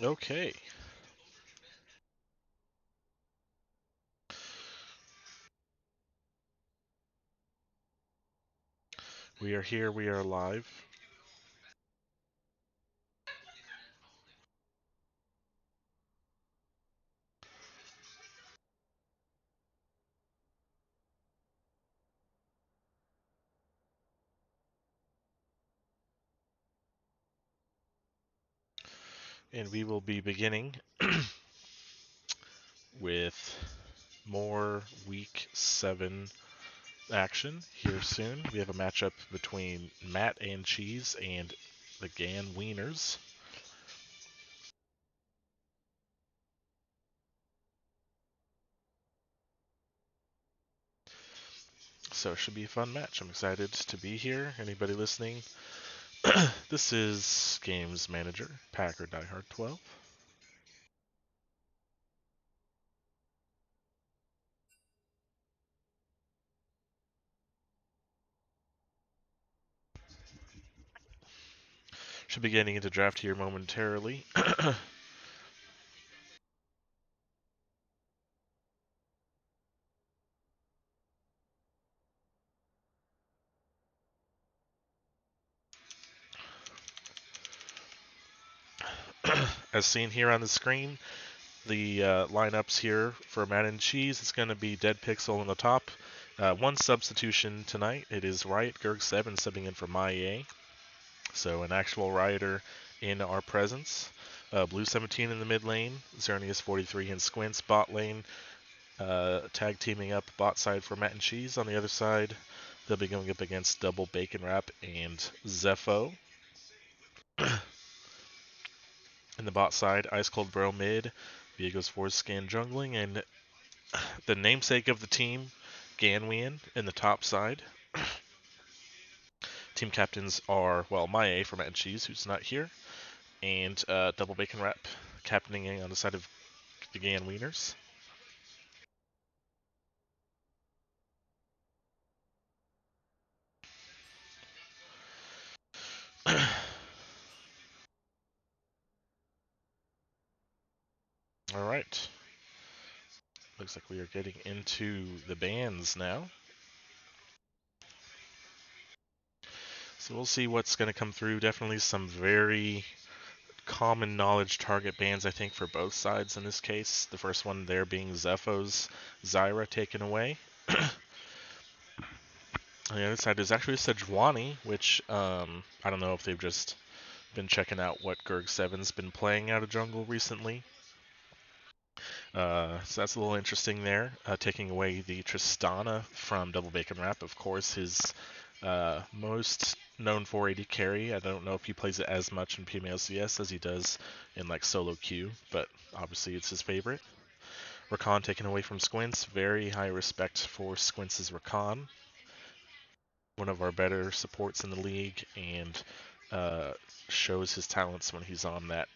Okay. We are here, we are live. And we will be beginning with more Week 7 action here soon. We have a matchup between Matt and Cheese and the Gan Wieners. So it should be a fun match. I'm excited to be here. Anybody listening? This is Games Manager, Packer Diehard 12. Should be getting into draft here momentarily. As seen here on the screen, the lineups here for Matt and Cheese, it's going to be Dead Pixel on the top. One substitution tonight. It is Riot Gerg 7 subbing in for MyA. So an actual Rioter in our presence. Blue 17 in the mid lane. Xerneas 43 in Squints bot lane. Tag teaming up bot side for Matt and Cheese. On the other side, they'll be going up against Double Bacon Wrap and Zepho. In the bot side, Ice Cold Bro mid. Viego's Foreskin jungling, and the namesake of the team, Ganwian, in the top side. Team captains are, well, Maya from Matt and Cheese, who's not here, and Double Bacon Wrap captaining on the side of the Ganwieners. All right. Looks like we are getting into the bands now. So we'll see what's going to come through. Definitely some very common knowledge target bans, I think, for both sides in this case. The first one there being Zepho's Zyra taken away. On the other side is actually Sejuani, which I don't know if they've just been checking out what Gerg 7's been playing out of jungle recently. So that's a little interesting there. Taking away the Tristana from Double Bacon Wrap, of course, his most known 480 carry. I don't know if he plays it as much in PMALCS as he does in like solo queue, but obviously it's his favorite. Rakan taken away from Squints. Very high respect for Squints' Rakan. One of our better supports in the league, and shows his talents when he's on that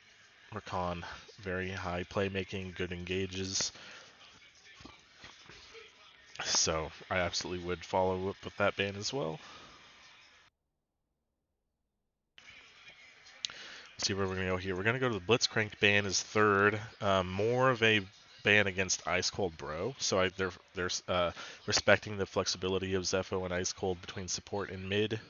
Rakan. Very high playmaking, good engages. So I absolutely would follow up with that ban as well. Let's see where we're going to go here. We're going to go to the Blitzcrank ban as third. More of a ban against Ice Cold Bro. So they're respecting the flexibility of Zepho and Ice Cold between support and mid.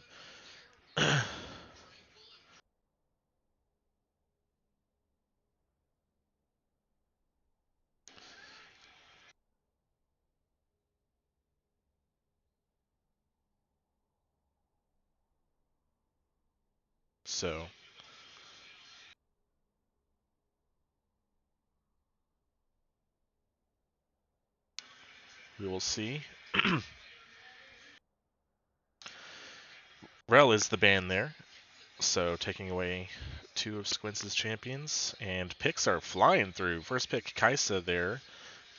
So we will see. Rel is the ban there. So taking away two of Squints' champions. And picks are flying through. First pick, Kaisa there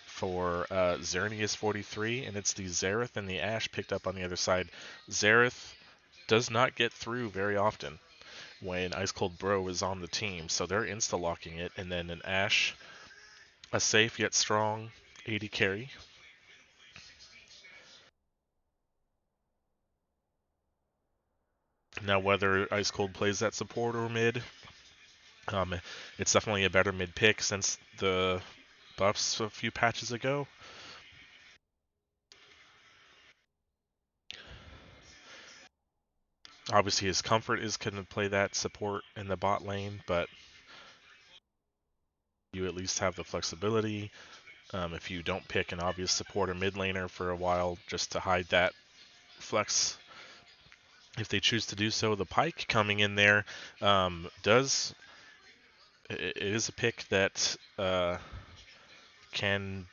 for Xerneas 43, and it's the Xerath and the Ashe picked up on the other side. Xerath does not get through very often when Ice Cold Bro is on the team, so they're insta-locking it, and then an Ashe, a safe yet strong 80 carry. Now whether Ice Cold plays that support or mid, Um, it's definitely a better mid pick since the buffs a few patches ago. Obviously, his comfort is going to play that support in the bot lane, but you at least have the flexibility. If you don't pick an obvious support or mid laner for a while, just to hide that flex, if they choose to do so, the Pike coming in there does. It is a pick that can.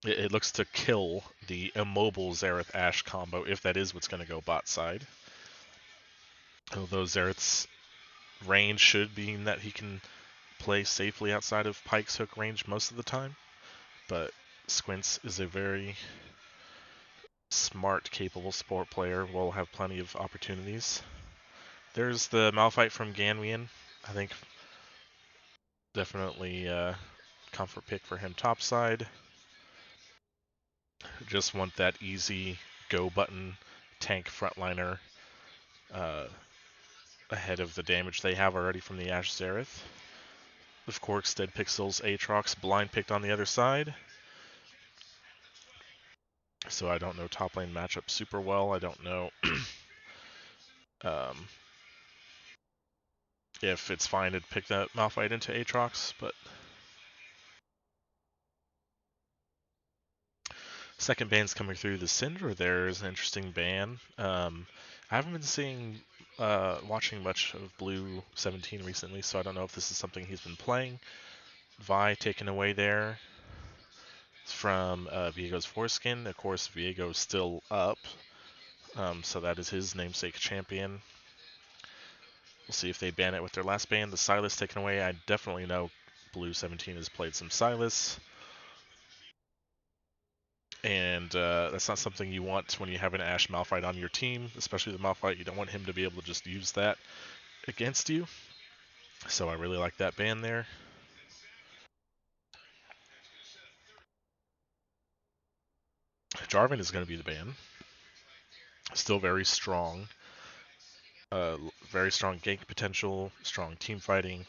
It looks to kill the immobile Xerath Ashe combo if that is what's going to go bot side. Although Xerath's range should mean that he can play safely outside of Pike's hook range most of the time, but Squints is a very smart, capable support player, will have plenty of opportunities. There's the Malphite from Ganwian. I think definitely comfort pick for him topside. Just want that easy go button tank frontliner uh, ahead of the damage they have already from the Ashe Xerath. Of course, Dead Pixels, Aatrox, blind picked on the other side. So I don't know top lane matchup super well. I don't know um, if it's fine to pick that Malphite into Aatrox, but second ban's coming through. The Syndra there is an interesting ban. I haven't been watching much of Blue 17 recently, so I don't know if this is something he's been playing. Vi taken away there from Viego's foreskin. Of course, Viego's still up, so that is his namesake champion. We'll see if they ban it with their last ban. The Sylas taken away. I definitely know Blue 17 has played some Sylas. And that's not something you want when you have an Ashe Malphite on your team, especially the Malphite. You don't want him to be able to just use that against you. So I really like that ban there. Jarvan is going to be the ban. Still very strong. Very strong gank potential, strong team fighting,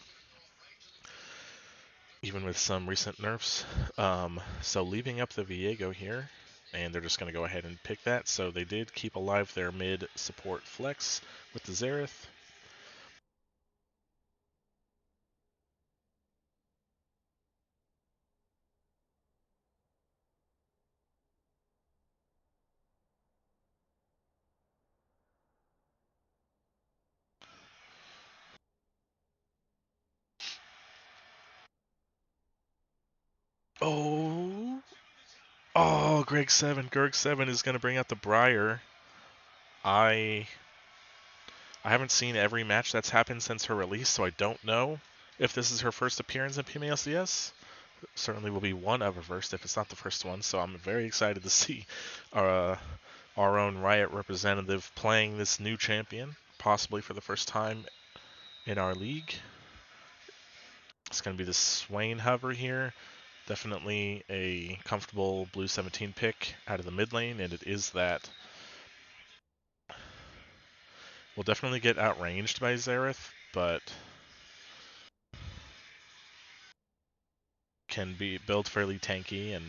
even with some recent nerfs. So leaving up the Viego here, and they're just going to go ahead and pick that. So they did keep alive their mid support flex with the Xerath. Oh, Gerg7 is going to bring out the Briar. I haven't seen every match that's happened since her release, so I don't know if this is her first appearance in PMALCS. Certainly will be one of her first, if it's not the first one. So I'm very excited to see uh, our own Riot representative playing this new champion, possibly for the first time in our league. It's going to be the Swain hover here. Definitely a comfortable Blue 17 pick out of the mid lane, and it is that. We'll definitely get outranged by Xerath, but can be built fairly tanky and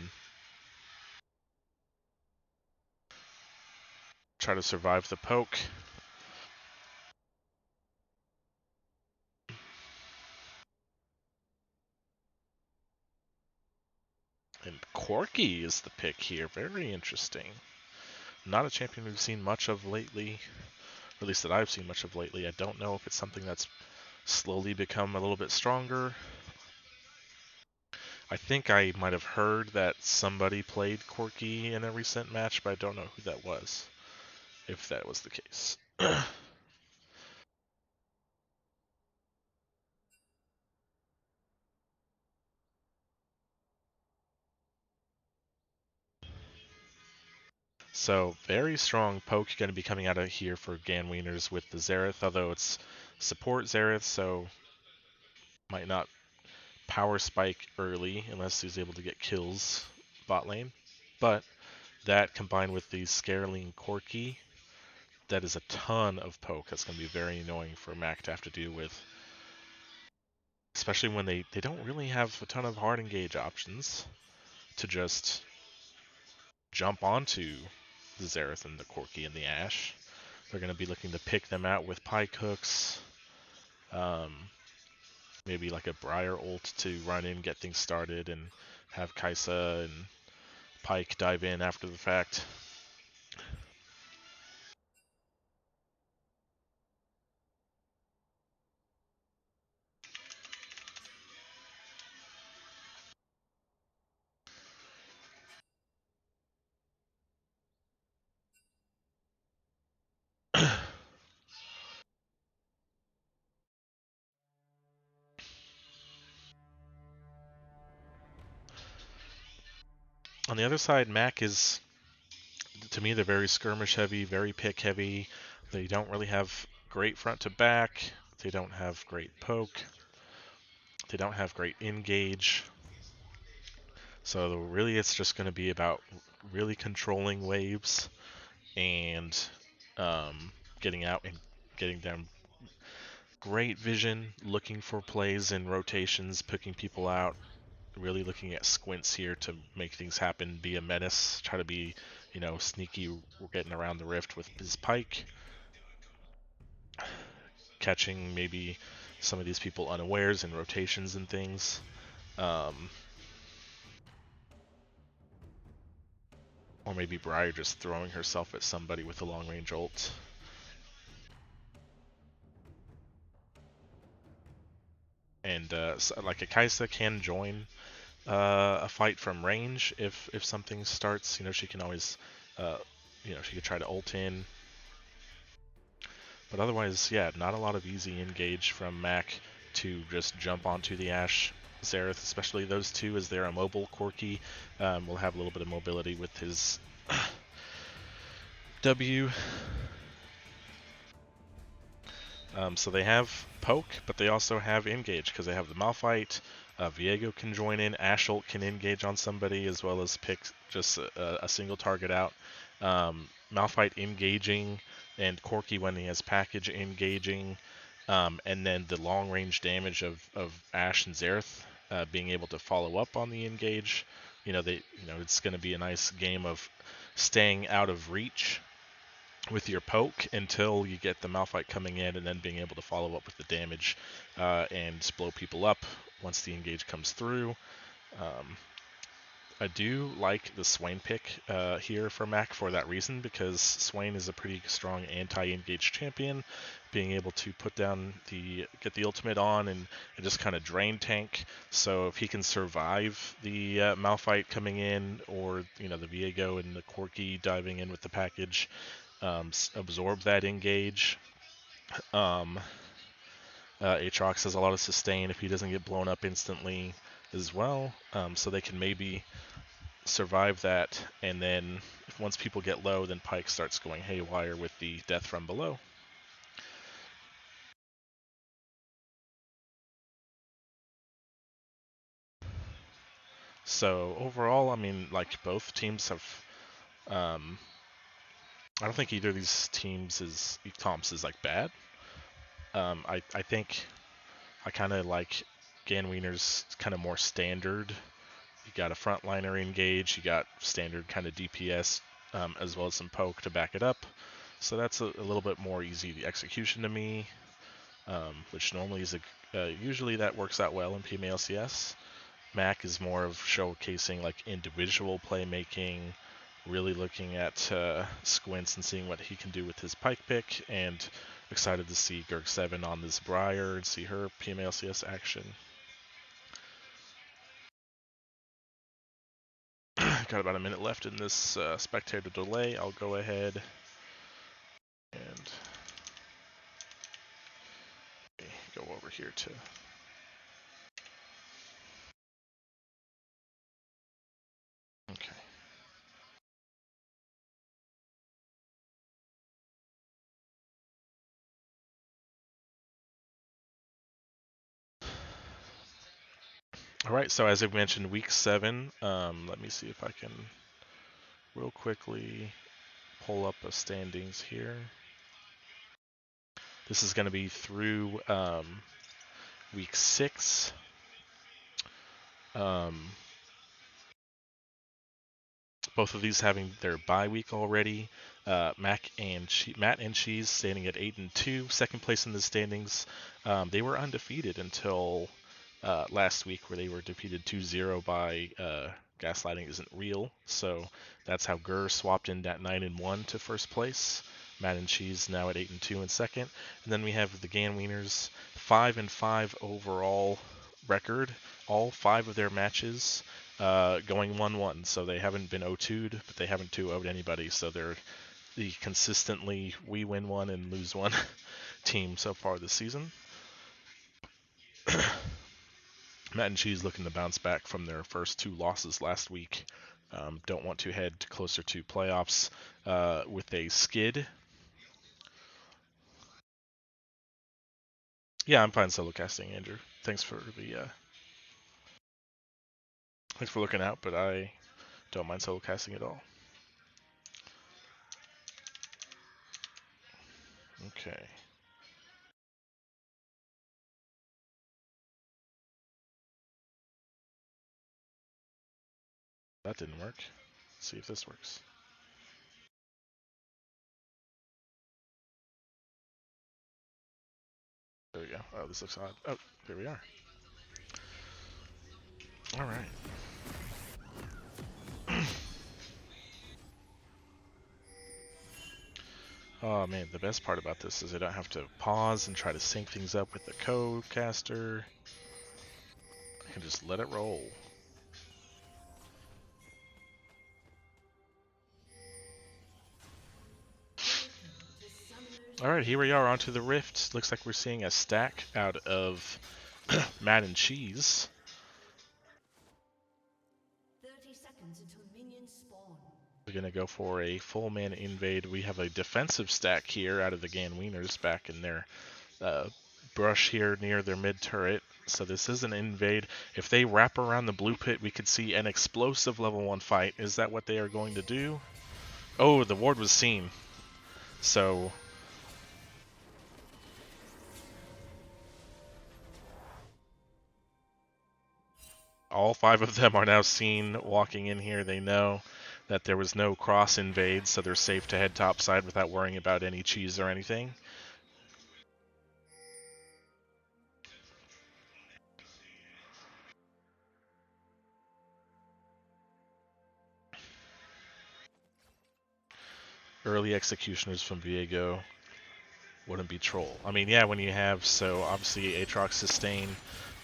try to survive the poke. And Corki is the pick here. Very interesting. Not a champion we've seen much of lately, or at least that I've seen much of lately. I don't know if it's something that's slowly become a little bit stronger. I think I might have heard that somebody played Corki in a recent match, but I don't know who that was, if that was the case. So very strong poke going to be coming out of here for Ganwieners with the Xerath, although it's support Xerath, so might not power spike early unless he's able to get kills bot lane. But that combined with the Scareling Corki, that is a ton of poke. That's going to be very annoying for Mac to have to deal with. especially when they don't really have a ton of hard engage options to just jump onto the Xerath and the Corki and the Ash. They're going to be looking to pick them out with pike hooks, um, maybe like a Briar ult to run in, get things started, and have Kaisa and Pike dive in after the fact. On the other side, Mac is, to me, they're very skirmish heavy, very pick heavy. They don't really have great front to back. They don't have great poke. They don't have great engage. So really it's just going to be about really controlling waves and getting out and getting them great vision, looking for plays and rotations, picking people out, really looking at squints here to make things happen, be a menace, try to be, sneaky, getting around the rift with his pike, catching maybe some of these people unawares in rotations and things. Or maybe Briar just throwing herself at somebody with a long range ult. And so, like a Kaisa can join a fight from range if something starts. She can always, she could try to ult in. But otherwise, yeah, not a lot of easy engage from Mac to just jump onto the Ashe Xerath, especially those two, as they're a mobile Corki. Will have a little bit of mobility with his W. So they have poke, but they also have engage because they have the Malphite. Viego can join in. Ashult can engage on somebody as well as pick just a single target out. Malphite engaging and Corki when he has package engaging. And then the long range damage of Ashe and Xerath being able to follow up on the engage. It's going to be a nice game of staying out of reach with your poke until you get the Malphite coming in and then being able to follow up with the damage and blow people up once the engage comes through. I do like the Swain pick here for Mac for that reason, because Swain is a pretty strong anti-engage champion, being able to get the ultimate on and just kind of drain tank. So if he can survive the Malphite coming in, or the Viego and the Corki diving in with the package, absorb that engage. Aatrox has a lot of sustain if he doesn't get blown up instantly as well, so they can maybe survive that, and then once people get low, then Pike starts going haywire with the death from below. So overall, I mean, like, both teams have, I don't think either of these comps is like bad. I think I kind of like Ganwiener's kind of more standard. You got a frontliner engage, you got standard kind of DPS, as well as some poke to back it up. So that's a little bit more easy the execution to me, which normally is usually that works out well in PMALCS. Mac is more of showcasing like individual playmaking, really looking at squints and seeing what he can do with his pike pick, and excited to see Gerg7 on this Briar and see her PMALCS action. Got about a minute left in this spectator delay. I'll go ahead and go over here to okay. All right, so as I mentioned, week 7. Let me see if I can real quickly pull up the standings here. This is going to be through week 6. Both of these having their bye week already. Matt and Cheese standing at 8-2, second place in the standings. They were undefeated until last week, where they were defeated 2-0 by Gaslighting Isn't Real. So that's how Gurr swapped in at 9-1 to first place. Matt and Cheese now at 8-2 in second. And then we have the Ganwieners, 5-5 overall record. All 5 of their matches going 1-1. So they haven't been 0-2'd, but they haven't 2-0'd anybody. So they're the consistently we win one and lose one team so far this season. Matt and Cheese looking to bounce back from their first 2 losses last week. Don't want to head closer to playoffs with a skid. Yeah, I'm fine solo casting, Andrew. Thanks for looking out, but I don't mind solo casting at all. Okay. That didn't work. Let's see if this works. There we go. Oh, this looks odd. Oh, here we are. All right. Oh man, the best part about this is I don't have to pause and try to sync things up with the code caster. I can just let it roll. Alright, here we are onto the Rift. Looks like we're seeing a stack out of Matt and Cheese. 30 seconds until minions spawn. We're going to go for a full man invade. We have a defensive stack here out of the Ganwieners back in their brush here near their mid turret. So this is an invade. If they wrap around the blue pit, we could see an explosive level 1 fight. Is that what they are going to do? Oh, the ward was seen. So all 5 of them are now seen walking in here. They know that there was no cross invade, so they're safe to head topside without worrying about any cheese or anything. Early executioners from Viego wouldn't be troll. I mean, yeah, when you have, so obviously Aatrox sustain,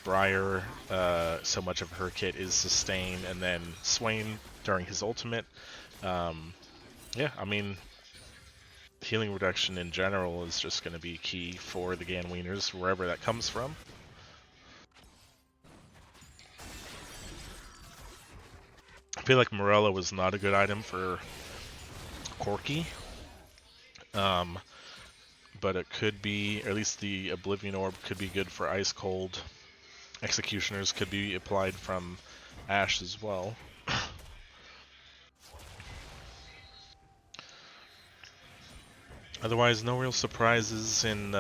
Briar, so much of her kit is sustain, and then Swain during his ultimate. Yeah, I mean, healing reduction in general is just going to be key for the Ganwieners, wherever that comes from. I feel like Morella was not a good item for Corki. But it could be, or at least the Oblivion Orb could be good for Ice Cold. Executioners could be applied from Ashe as well. Otherwise, no real surprises in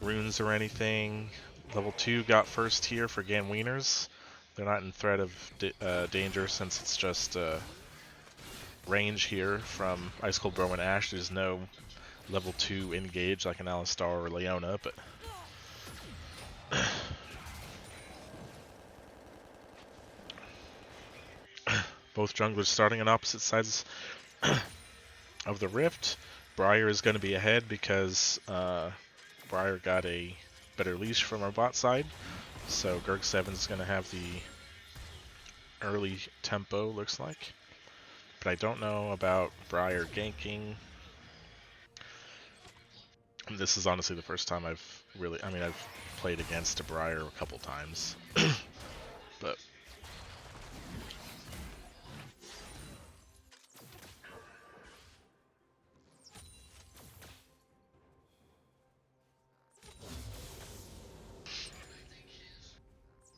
runes or anything. Level 2 got first here for Ganwieners. They're not in threat of danger since it's just range here from Ice Cold Bro and Ashe. There's no level 2 engage like an Alistar or Leona, but both junglers starting on opposite sides of the Rift. Briar is going to be ahead because Briar got a better leash from our bot side. So Gurg7 is going to have the early tempo, looks like. But I don't know about Briar ganking. This is honestly the first time I've really, I mean, I've played against a Briar a couple times. But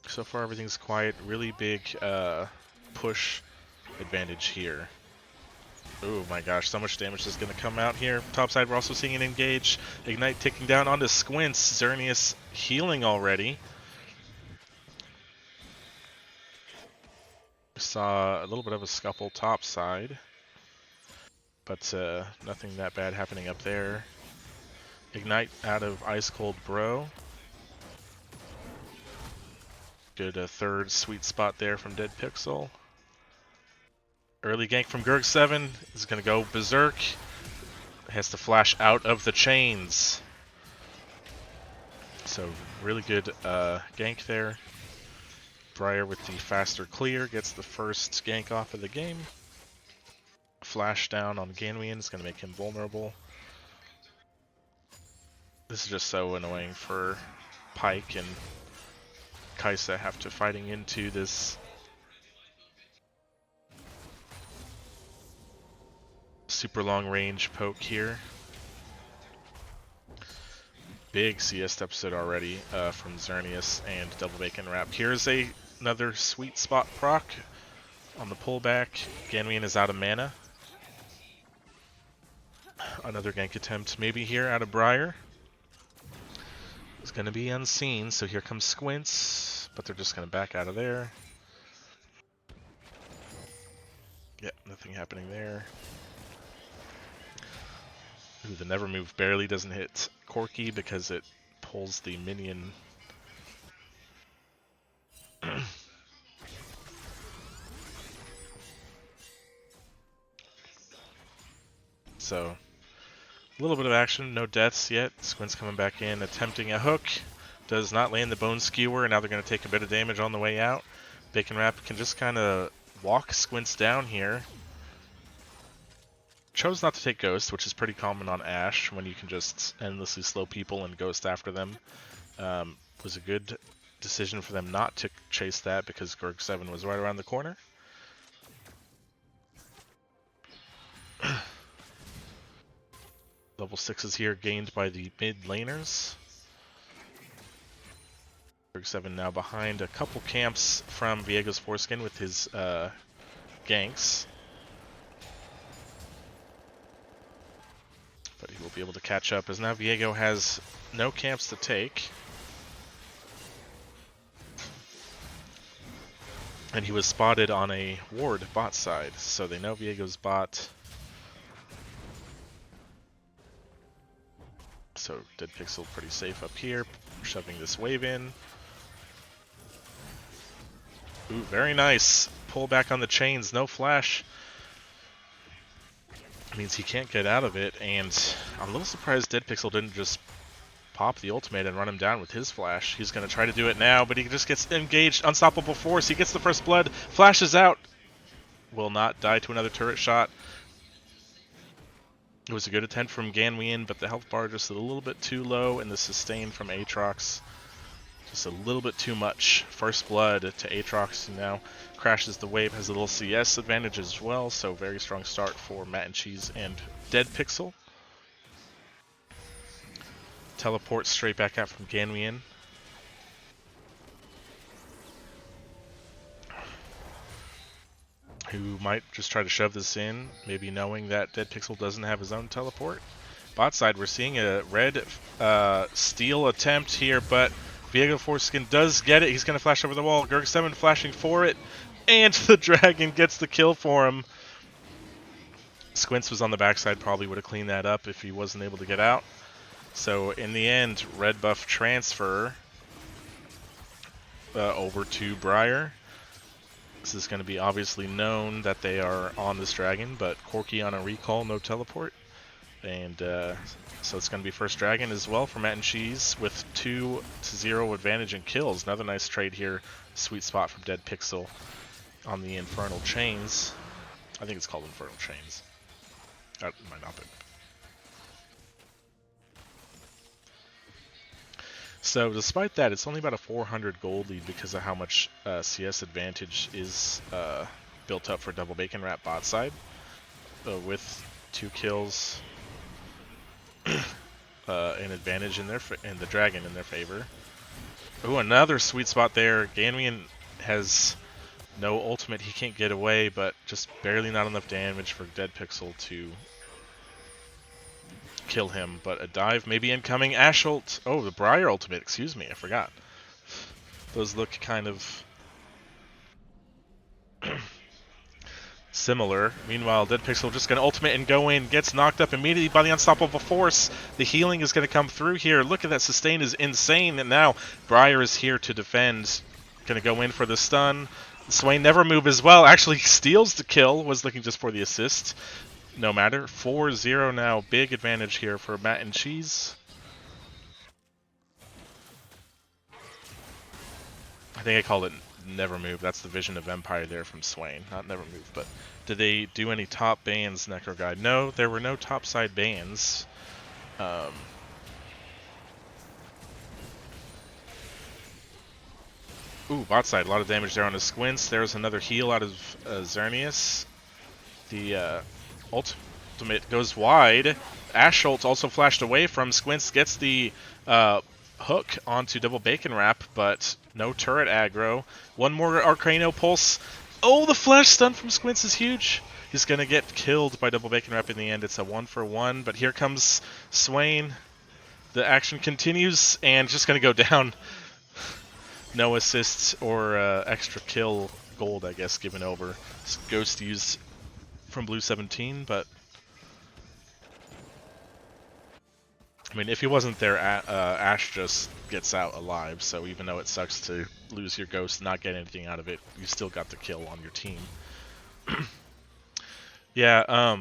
so far everything's quiet. Really big push advantage here. Oh my gosh, so much damage is going to come out here. Topside, we're also seeing an engage. Ignite ticking down onto Squints. Xerneas healing already. Saw a little bit of a scuffle topside, but nothing that bad happening up there. Ignite out of Ice Cold Bro. Good third sweet spot there from Dead Pixel. Early gank from Gurg7 is going to go berserk. Has to flash out of the chains. So really good gank there. Briar with the faster clear gets the first gank off of the game. Flash down on Ganwian is going to make him vulnerable. This is just so annoying for Pyke and Kaisa have to fighting into this super long range poke here. Big CS deficit already from Xerneas and Double Bacon Wrap. Here's another sweet spot proc on the pullback. Ganwian is out of mana. Another gank attempt maybe here out of Briar. It's going to be unseen, so here comes Squints, but they're just going to back out of there. Yep, nothing happening there. Ooh, the Never Move barely doesn't hit Corki because it pulls the minion. So, a little bit of action, no deaths yet. Squint's coming back in, attempting a hook. Does not land the Bone Skewer, now they're going to take a bit of damage on the way out. Bacon Wrap can just kind of walk Squints down here. Chose not to take Ghost, which is pretty common on Ashe when you can just endlessly slow people and Ghost after them. Was a good decision for them not to chase that because Gurg7 was right around the corner. Level 6s here gained by the mid laners. Gurg7 now behind a couple camps from Viego's Foreskin with his ganks. But he will be able to catch up as now Viego has no camps to take. And he was spotted on a ward bot side, so they know Viego's bot. So Dead Pixel pretty safe up here, shoving this wave in. Ooh, very nice. Pull back on the chains, no flash. Means he can't get out of it, and I'm a little surprised Dead Pixel didn't just pop the ultimate and run him down with his flash. He's going to try to do it now, but he just gets engaged. Unstoppable force. He gets the first blood. Flashes out. Will not die to another turret shot. It was a good attempt from Ganwian, but the health bar just a little bit too low, and the sustain from Aatrox just a little bit too much. First blood to Aatrox, who now crashes the wave, has a little CS advantage as well, so very strong start for Matt and Cheese and Dead Pixel. Teleport straight back out from Ganwian. Who might just try to shove this in, maybe knowing that Dead Pixel doesn't have his own teleport. Bot side, we're seeing a red steal attempt here, but Viego Foreskin does get it. He's going to flash over the wall. Gurg7 flashing for it, and the dragon gets the kill for him. Squints was on the backside, probably would have cleaned that up if he wasn't able to get out. So in the end, red buff transfer over to Briar. This is going to be obviously known that they are on this dragon, but Corki on a recall, no teleport. And so it's going to be first dragon as well for Matt and Cheese with 2-0 advantage in kills. Another nice trade here. Sweet spot from Dead Pixel on the Infernal Chains. I think it's called Infernal Chains. That might not be. So despite that, it's only about a 400 gold lead because of how much CS advantage is built up for Double Bacon Wrap bot side. With 2 kills, an advantage in the dragon in their favor. Ooh, another sweet spot there. Ganwian has No ultimate, he can't get away, but just barely not enough damage for Dead Pixel to kill him. But a dive maybe incoming. Ash ult. Oh, the Briar ultimate, excuse me, I forgot. Those look kind of similar. Meanwhile, Dead Pixel just going to ultimate and go in. Gets knocked up immediately by the Unstoppable Force. The healing is going to come through here. Look at that sustain is insane. And now Briar is here to defend. Going to go in for the stun. Swain never move as well. Actually steals the kill. Was looking just for the assist. No matter. 4-0 now. Big advantage here for Matt and Cheese. I think I called it Never Move. That's the Vision of Empire there from Swain. Not Never Move, but did they do any top bans, Necro Guide? No, there were no top side bans. Ooh, bot side. A lot of damage there on the Squints. There's another heal out of Xerneas. The ultimate goes wide. Ash ult also flashed away from Squints. Gets the hook onto Double Bacon Wrap, but no turret aggro. One more Arcano Pulse. Oh, the flash stun from Squints is huge. He's going to get killed by Double Bacon Wrap in the end. It's a 1-for-1, but here comes Swain. The action continues, and just going to go down. No assists or extra kill gold, I guess, given over. Ghost used from Blue 17, but I mean, if he wasn't there, Ash just gets out alive, so even though it sucks to lose your Ghost and not get anything out of it, you still got the kill on your team. Yeah,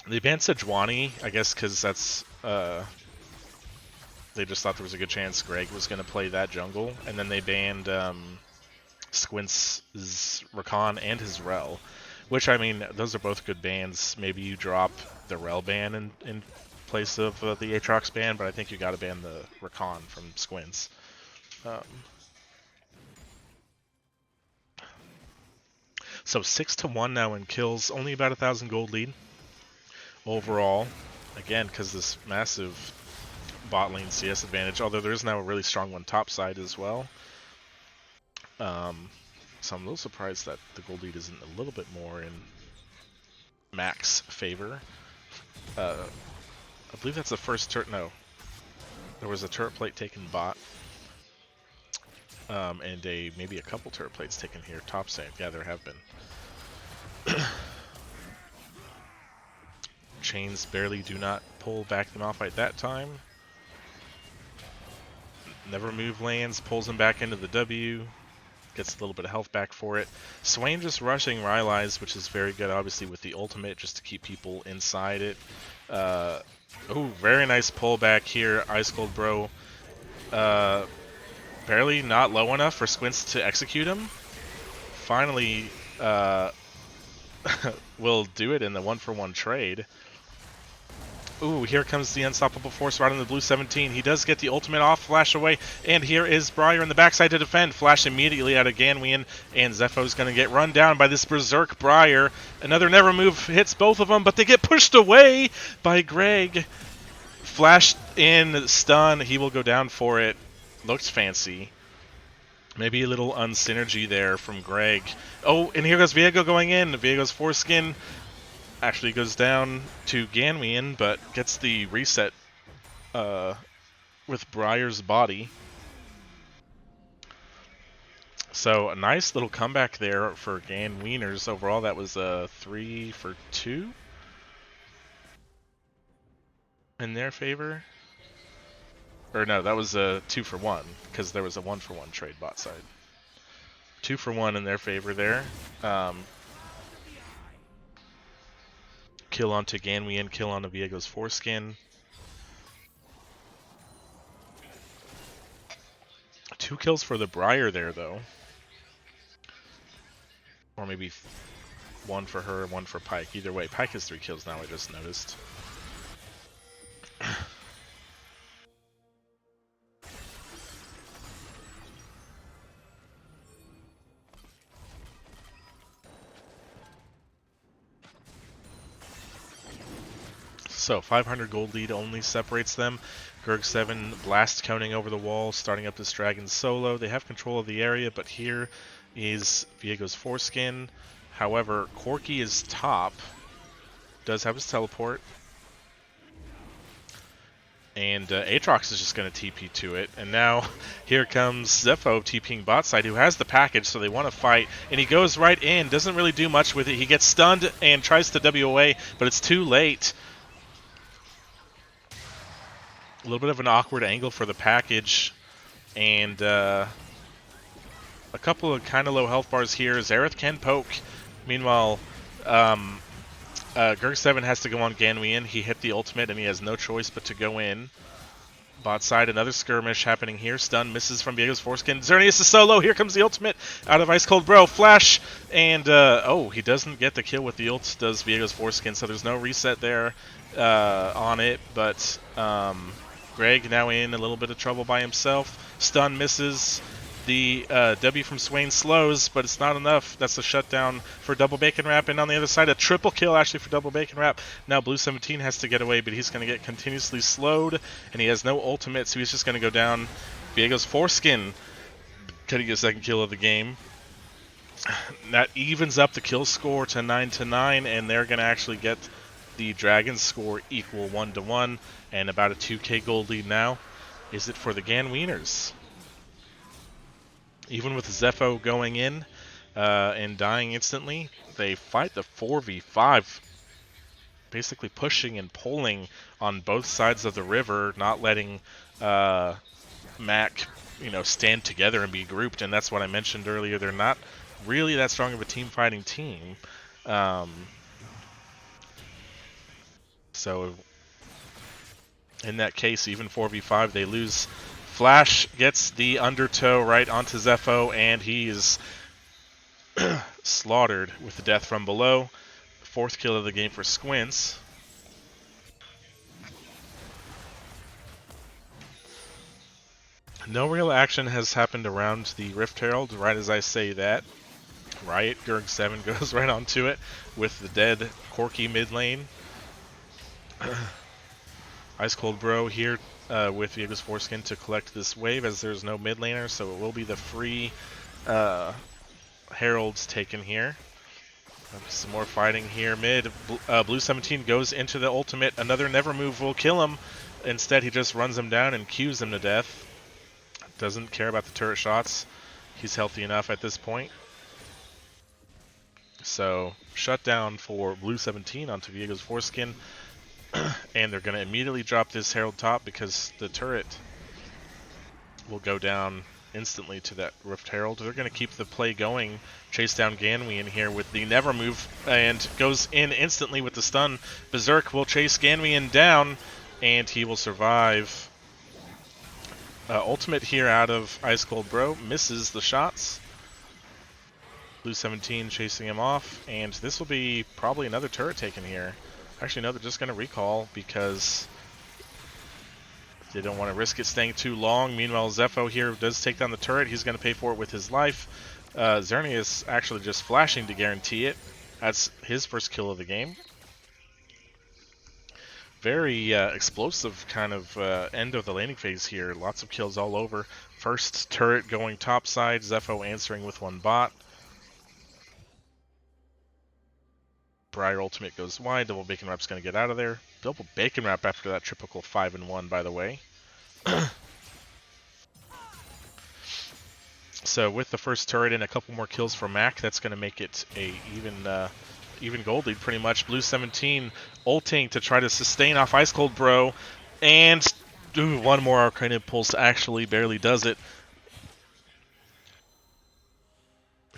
they banned Sejuani, I guess because that's, they just thought there was a good chance Greg was going to play that jungle, and then they banned Squints' Rakan and his Rel, which, I mean, those are both good bans. Maybe you drop the Rel ban in place of the Aatrox ban, but I think you got to ban the Rakan from Squints. So 6-1 now in kills, only about 1,000 gold lead overall. Again, because this massive bot lane CS advantage, although there is now a really strong one top side as well. So I'm a little surprised that the gold lead isn't a little bit more in Mac's favor. I believe that's the first turret. No, there was a turret plate taken bot, and maybe a couple turret plates taken here top side. Yeah, there have been. Chains barely do not pull back them off at that time. Never Move lands, pulls him back into the W, gets a little bit of health back for it. Swain just rushing Rylai's, which is very good, obviously, with the ultimate, just to keep people inside it. Oh, very nice pullback here, Ice Cold Bro. Barely not low enough for Squints to execute him. Finally, will do it in the 1-for-1 trade. Ooh, here comes the Unstoppable Force right on the Blue 17. He does get the ultimate off, flash away, and here is Briar in the backside to defend. Flash immediately out of Ganwian, and Zepho's going to get run down by this Berserk Briar. Another Never Move hits both of them, but they get pushed away by Greg. Flashed in, stun, he will go down for it. Looks fancy. Maybe a little unsynergy there from Greg. Oh, and here goes Viego going in. Viego's foreskin actually goes down to Ganwian, but gets the reset with Briar's body. So a nice little comeback there for Ganwieners. Overall, that was a 3-for-2 in their favor. Or no, that was a 2-for-1 because there was a 1-for-1 trade bot side. 2-for-1 in their favor there. Kill onto Ganwian, kill onto Viego's foreskin. 2 kills for the Briar there, though. Or maybe 1 for her, 1 for Pyke. Either way, Pyke has 3 kills now, I just noticed. So 500 gold lead only separates them. Gurg 7 blast coning over the wall, starting up this dragon solo. They have control of the area, but here is Viego's foreskin. However, Corki is top. Does have his teleport. And Aatrox is just going to TP to it. And now here comes Zepho TPing bot side, who has the package, so they want to fight. And he goes right in, doesn't really do much with it. He gets stunned and tries to W away, but it's too late. A little bit of an awkward angle for the package. And a couple of kind of low health bars here. Xerath can poke. Meanwhile, Gerg7 has to go on Ganwian. He hit the ultimate, and he has no choice but to go in. Bot side, another skirmish happening here. Stun misses from Viego's foreskin. Xerneas is solo. Here comes the ultimate out of Ice Cold Bro. Flash, and oh, he doesn't get the kill with the ult, does Viego's foreskin, so there's no reset there on it. But Greg now in a little bit of trouble by himself. Stun misses. The W from Swain slows, but it's not enough. That's a shutdown for Double Bacon Wrap. And on the other side, a triple kill actually for Double Bacon Wrap. Now Blue 17 has to get away, but he's going to get continuously slowed. And he has no ultimate, so he's just going to go down. Viego's foreskin getting his second kill of the game. That evens up the kill score to 9-9, and they're going to actually get the Dragon score equal 1-1. And about a 2k gold lead now. Is it for the Ganwieners? Even with Zepho going in and dying instantly, they fight the 4v5, basically pushing and pulling on both sides of the river, not letting Mac, stand together and be grouped. And that's what I mentioned earlier. They're not really that strong of a team fighting team. So in that case, even 4v5, they lose. Flash gets the undertow right onto Zepho, and he is slaughtered with the death from below. Fourth kill of the game for Squints. No real action has happened around the Rift Herald, right as I say that. Riot Gerg 7 goes right onto it with the dead Corki mid lane. Ice Cold Bro here with Viego's foreskin to collect this wave, as there's no mid laner, so it will be the free Heralds taken here. Some more fighting here mid. Blue 17 goes into the ultimate. Another never move will kill him. Instead, he just runs him down and Qs him to death. Doesn't care about the turret shots. He's healthy enough at this point. So, shutdown for Blue 17 onto Viego's foreskin. And they're going to immediately drop this Herald top because the turret will go down instantly to that Rift Herald. They're going to keep the play going, chase down Ganwian here with the never move, and goes in instantly with the stun. Berserk will chase Ganwian down, and he will survive. Ultimate here out of Ice Cold Bro, misses the shots. Blue 17 chasing him off, and this will be probably another turret taken here. Actually, no, they're just going to recall because they don't want to risk it staying too long. Meanwhile, Zepho here does take down the turret. He's going to pay for it with his life. Xerneas actually just flashing to guarantee it. That's his first kill of the game. Very explosive kind of end of the laning phase here. Lots of kills all over. First turret going topside. Zepho answering with one bot. Briar ultimate goes wide. Double Bacon Wrap's going to get out of there. Double Bacon Wrap after that typical 5-1, by the way. So with the first turret and a couple more kills for Mac, that's going to make it a even gold lead pretty much. Blue 17 ulting to try to sustain off Ice Cold Bro. And one more Arcane Impulse actually barely does it.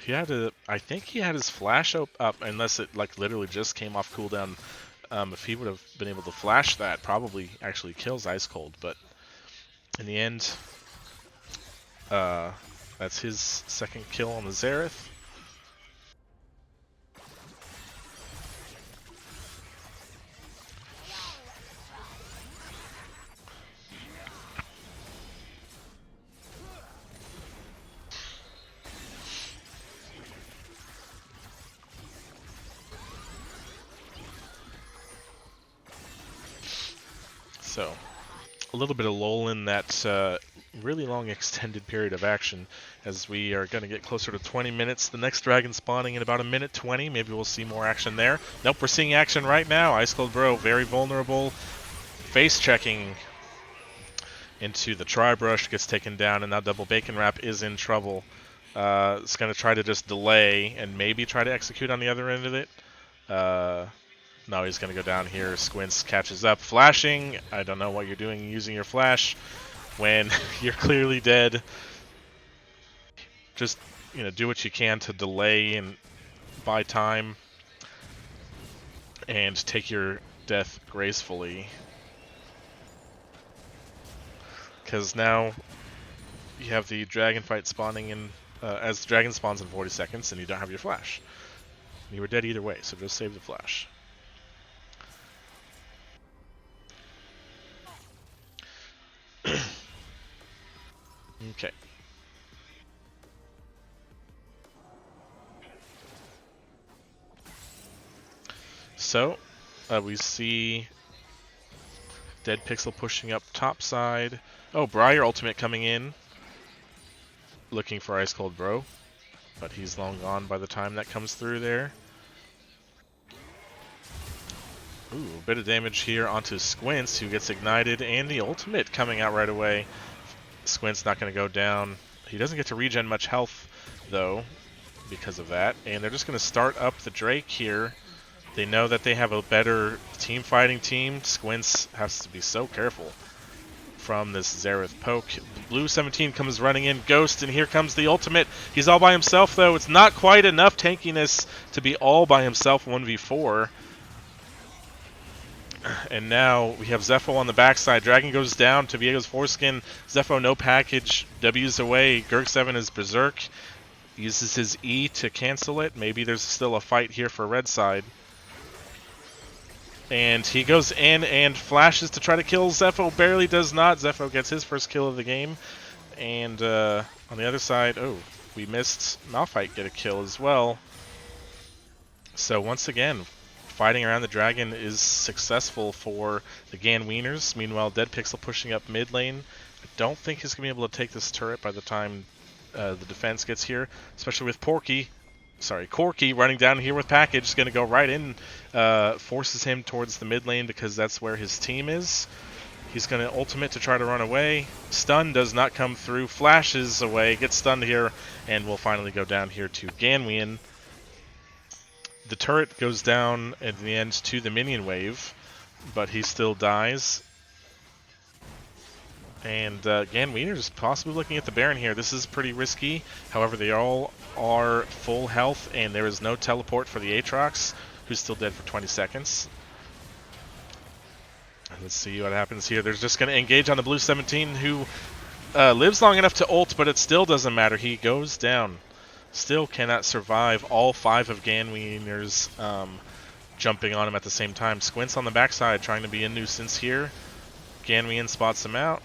He had I think he had his flash up, unless it like literally just came off cooldown. If he would have been able to flash that, probably actually kills Ice Cold. But in the end, that's his second kill on the Xerath. So, a little bit of lull in that really long extended period of action, as we are going to get closer to 20 minutes. The next dragon spawning in about a minute 20. Maybe we'll see more action there. Nope, we're seeing action right now. Ice Cold Bro, very vulnerable. Face checking into the Tri-Brush, gets taken down, and now Double Bacon Wrap is in trouble. It's going to try to just delay and maybe try to execute on the other end of it. No, he's going to go down here. Squints catches up. Flashing. I don't know what you're doing using your flash when you're clearly dead. Just, do what you can to delay and buy time and take your death gracefully. Because now you have the dragon fight spawning in, as the dragon spawns in 40 seconds, and you don't have your flash. You were dead either way, so just save the flash. Okay. So, we see Dead Pixel pushing up top side. Oh, Briar ultimate coming in. Looking for Ice Cold Bro. But he's long gone by the time that comes through there. Ooh, a bit of damage here onto Squints, who gets ignited, and the ultimate coming out right away. Squint's not going to go down. He doesn't get to regen much health, though, because of that. And they're just going to start up the Drake here. They know that they have a better team fighting team. Squints has to be so careful from this Xerath poke. Blue 17 comes running in, Ghost, and here comes the ultimate. He's all by himself, though. It's not quite enough tankiness to be all by himself 1v4. And now we have Zepho on the backside. Dragon goes down to Viego's foreskin. Zepho no package. W's away. Gurg7 is Berserk. Uses his E to cancel it. Maybe there's still a fight here for red side. And he goes in and flashes to try to kill Zepho. Barely does not. Zepho gets his first kill of the game. And on the other side, oh, we missed Malphite get a kill as well. So once again, fighting around the dragon is successful for the Gan Wieners. Meanwhile, Dead Pixel pushing up mid lane. I don't think he's going to be able to take this turret by the time the defense gets here, especially with Corky running down here with package. Is going to go right in, forces him towards the mid lane because that's where his team is. He's going to ultimate to try to run away. Stun does not come through. Flashes away, gets stunned here, and will finally go down here to Ganwien. The turret goes down at the end to the minion wave, but he still dies. And Ganwiener's possibly looking at the Baron here. This is pretty risky. However, they all are full health, and there is no teleport for the Aatrox, who's still dead for 20 seconds. Let's see what happens here. They're just going to engage on the blue 17, who lives long enough to ult, but it still doesn't matter. He goes down. Still cannot survive all 5 of Ganwiener's jumping on him at the same time. Squints on the backside trying to be a nuisance here. Ganwien spots him out.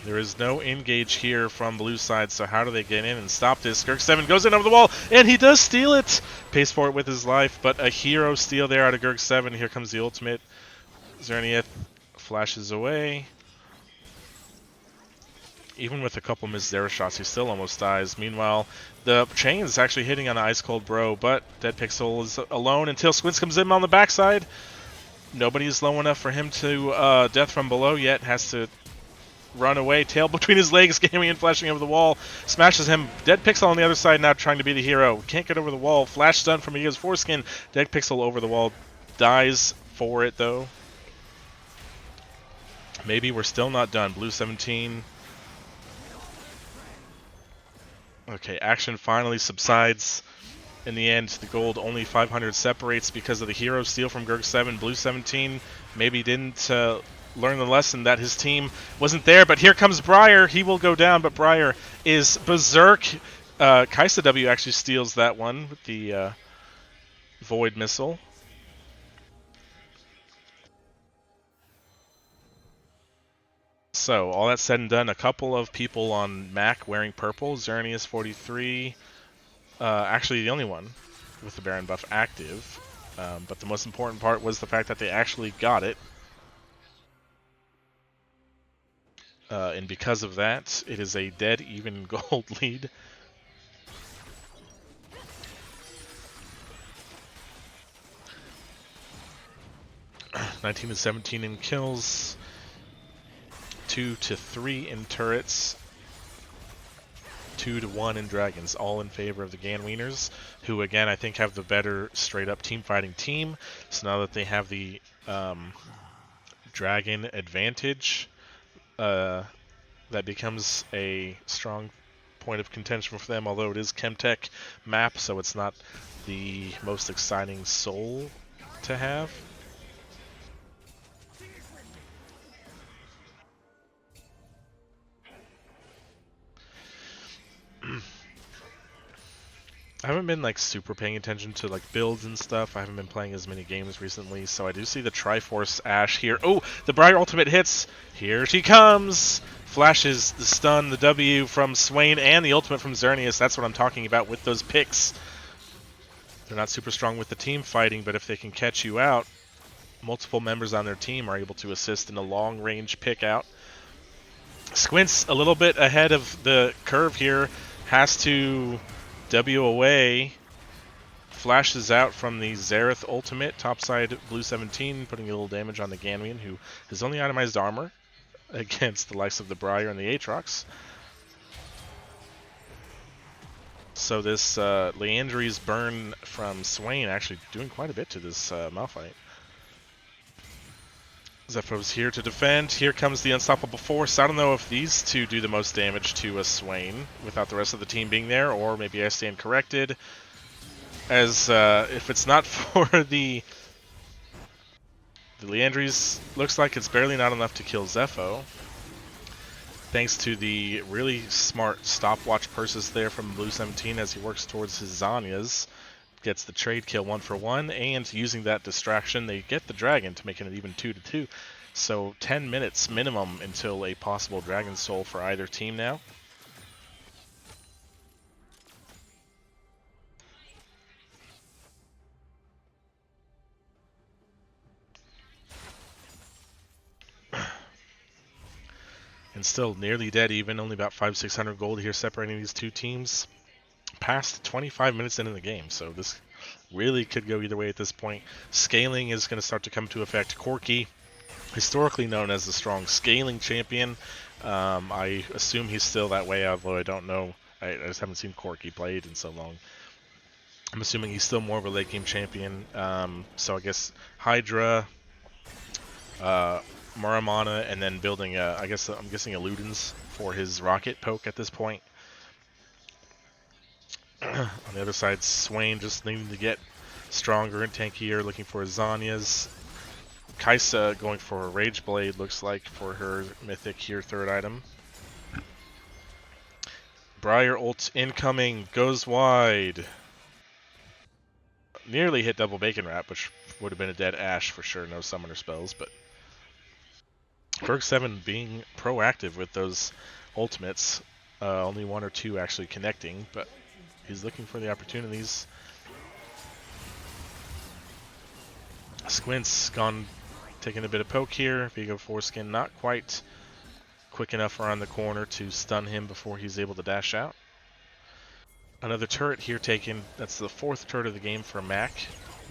There is no engage here from blue side, so how do they get in and stop this? Gurg7 goes in over the wall, and he does steal it! Pays for it with his life, but a hero steal there out of Gurg7. Here comes the ultimate. Xerneith flashes away. Even with a couple missed Zera shots, he still almost dies. Meanwhile, the chain is actually hitting on the Ice Cold Bro, but Dead Pixel is alone until Squints comes in on the backside. Nobody's low enough for him to death from below yet. Has to run away. Tail between his legs, Ganwien flashing over the wall. Smashes him. Dead Pixel on the other side now trying to be the hero. Can't get over the wall. Flash stun from Ego's foreskin. Dead Pixel over the wall. Dies for it, though. Maybe we're still not done. Blue 17... Okay, action finally subsides. In the end, the gold only 500 separates because of the hero steal from Gurg7. Blue 17 maybe didn't learn the lesson that his team wasn't there, but here comes Briar. He will go down, but Briar is Berserk. Kaisa W actually steals that one with the Void Missile. So, all that said and done, a couple of people on Mac wearing purple. Xerneith is 43. Actually, the only one with the Baron buff active. But the most important part was the fact that they actually got it. And because of that, it is a dead even gold lead. (19-17) in kills, 2-3 in turrets, 2-1 in dragons, all in favor of the Ganwieners, who again I think have the better straight-up team-fighting team. So now that they have the dragon advantage, that becomes a strong point of contention for them. Although it is Chemtech map, so it's not the most exciting soul to have. I haven't been like super paying attention to like builds and stuff. I haven't been playing as many games recently, so I do see the Triforce Ash here. Oh, the Briar ultimate hits. Here she comes. Flashes the stun, the W from Swain, and the ultimate from Xerneas. That's what I'm talking about with those picks. They're not super strong with the team fighting, but if they can catch you out, multiple members on their team are able to assist in a long-range pick out. Squint's a little bit ahead of the curve here. Has to W away. Flashes out from the Xerath ultimate, topside blue 17, putting a little damage on the Ganwien, who has only itemized armor against the likes of the Briar and the Aatrox. So this Leandry's burn from Swain actually doing quite a bit to this Malphite. Zepho's here to defend. Here comes the Unstoppable Force. I don't know if these two do the most damage to a Swain without the rest of the team being there, or maybe I stand corrected. As if it's not for the Leandry's, looks like it's barely not enough to kill Zepho. Thanks to the really smart stopwatch purses there from Blue 17 as he works towards his Zanyas. Gets the trade kill 1-for-1, and using that distraction, they get the dragon to make it an even 2-2. So 10 minutes minimum until a possible dragon soul for either team now. And still nearly dead even, only about 500-600 gold here separating these two teams. Past 25 minutes into the game, so this really could go either way at this point. Scaling is going to start to come to effect. Corki, historically known as the strong scaling champion. I assume he's still that way, although I don't know. I just haven't seen Corki played in so long. I'm assuming he's still more of a late game champion. So I guess Hydra, Muramana, and then building, I'm guessing a Ludens for his rocket poke at this point. On the other side, Swain just needing to get stronger and tankier, looking for his Zanyas. Kaisa going for a Rage Blade, looks like, for her mythic here, third item. Briar ult incoming, goes wide. Nearly hit double Bacon Wrap, which would have been a dead Ash for sure, no summoner spells, but Berg7 being proactive with those ultimates. Only one or two actually connecting, but he's looking for the opportunities. Squint's gone, taking a bit of poke here. Vigo Foreskin not quite quick enough around the corner to stun him before he's able to dash out. Another turret here taken. That's the fourth turret of the game for Mac.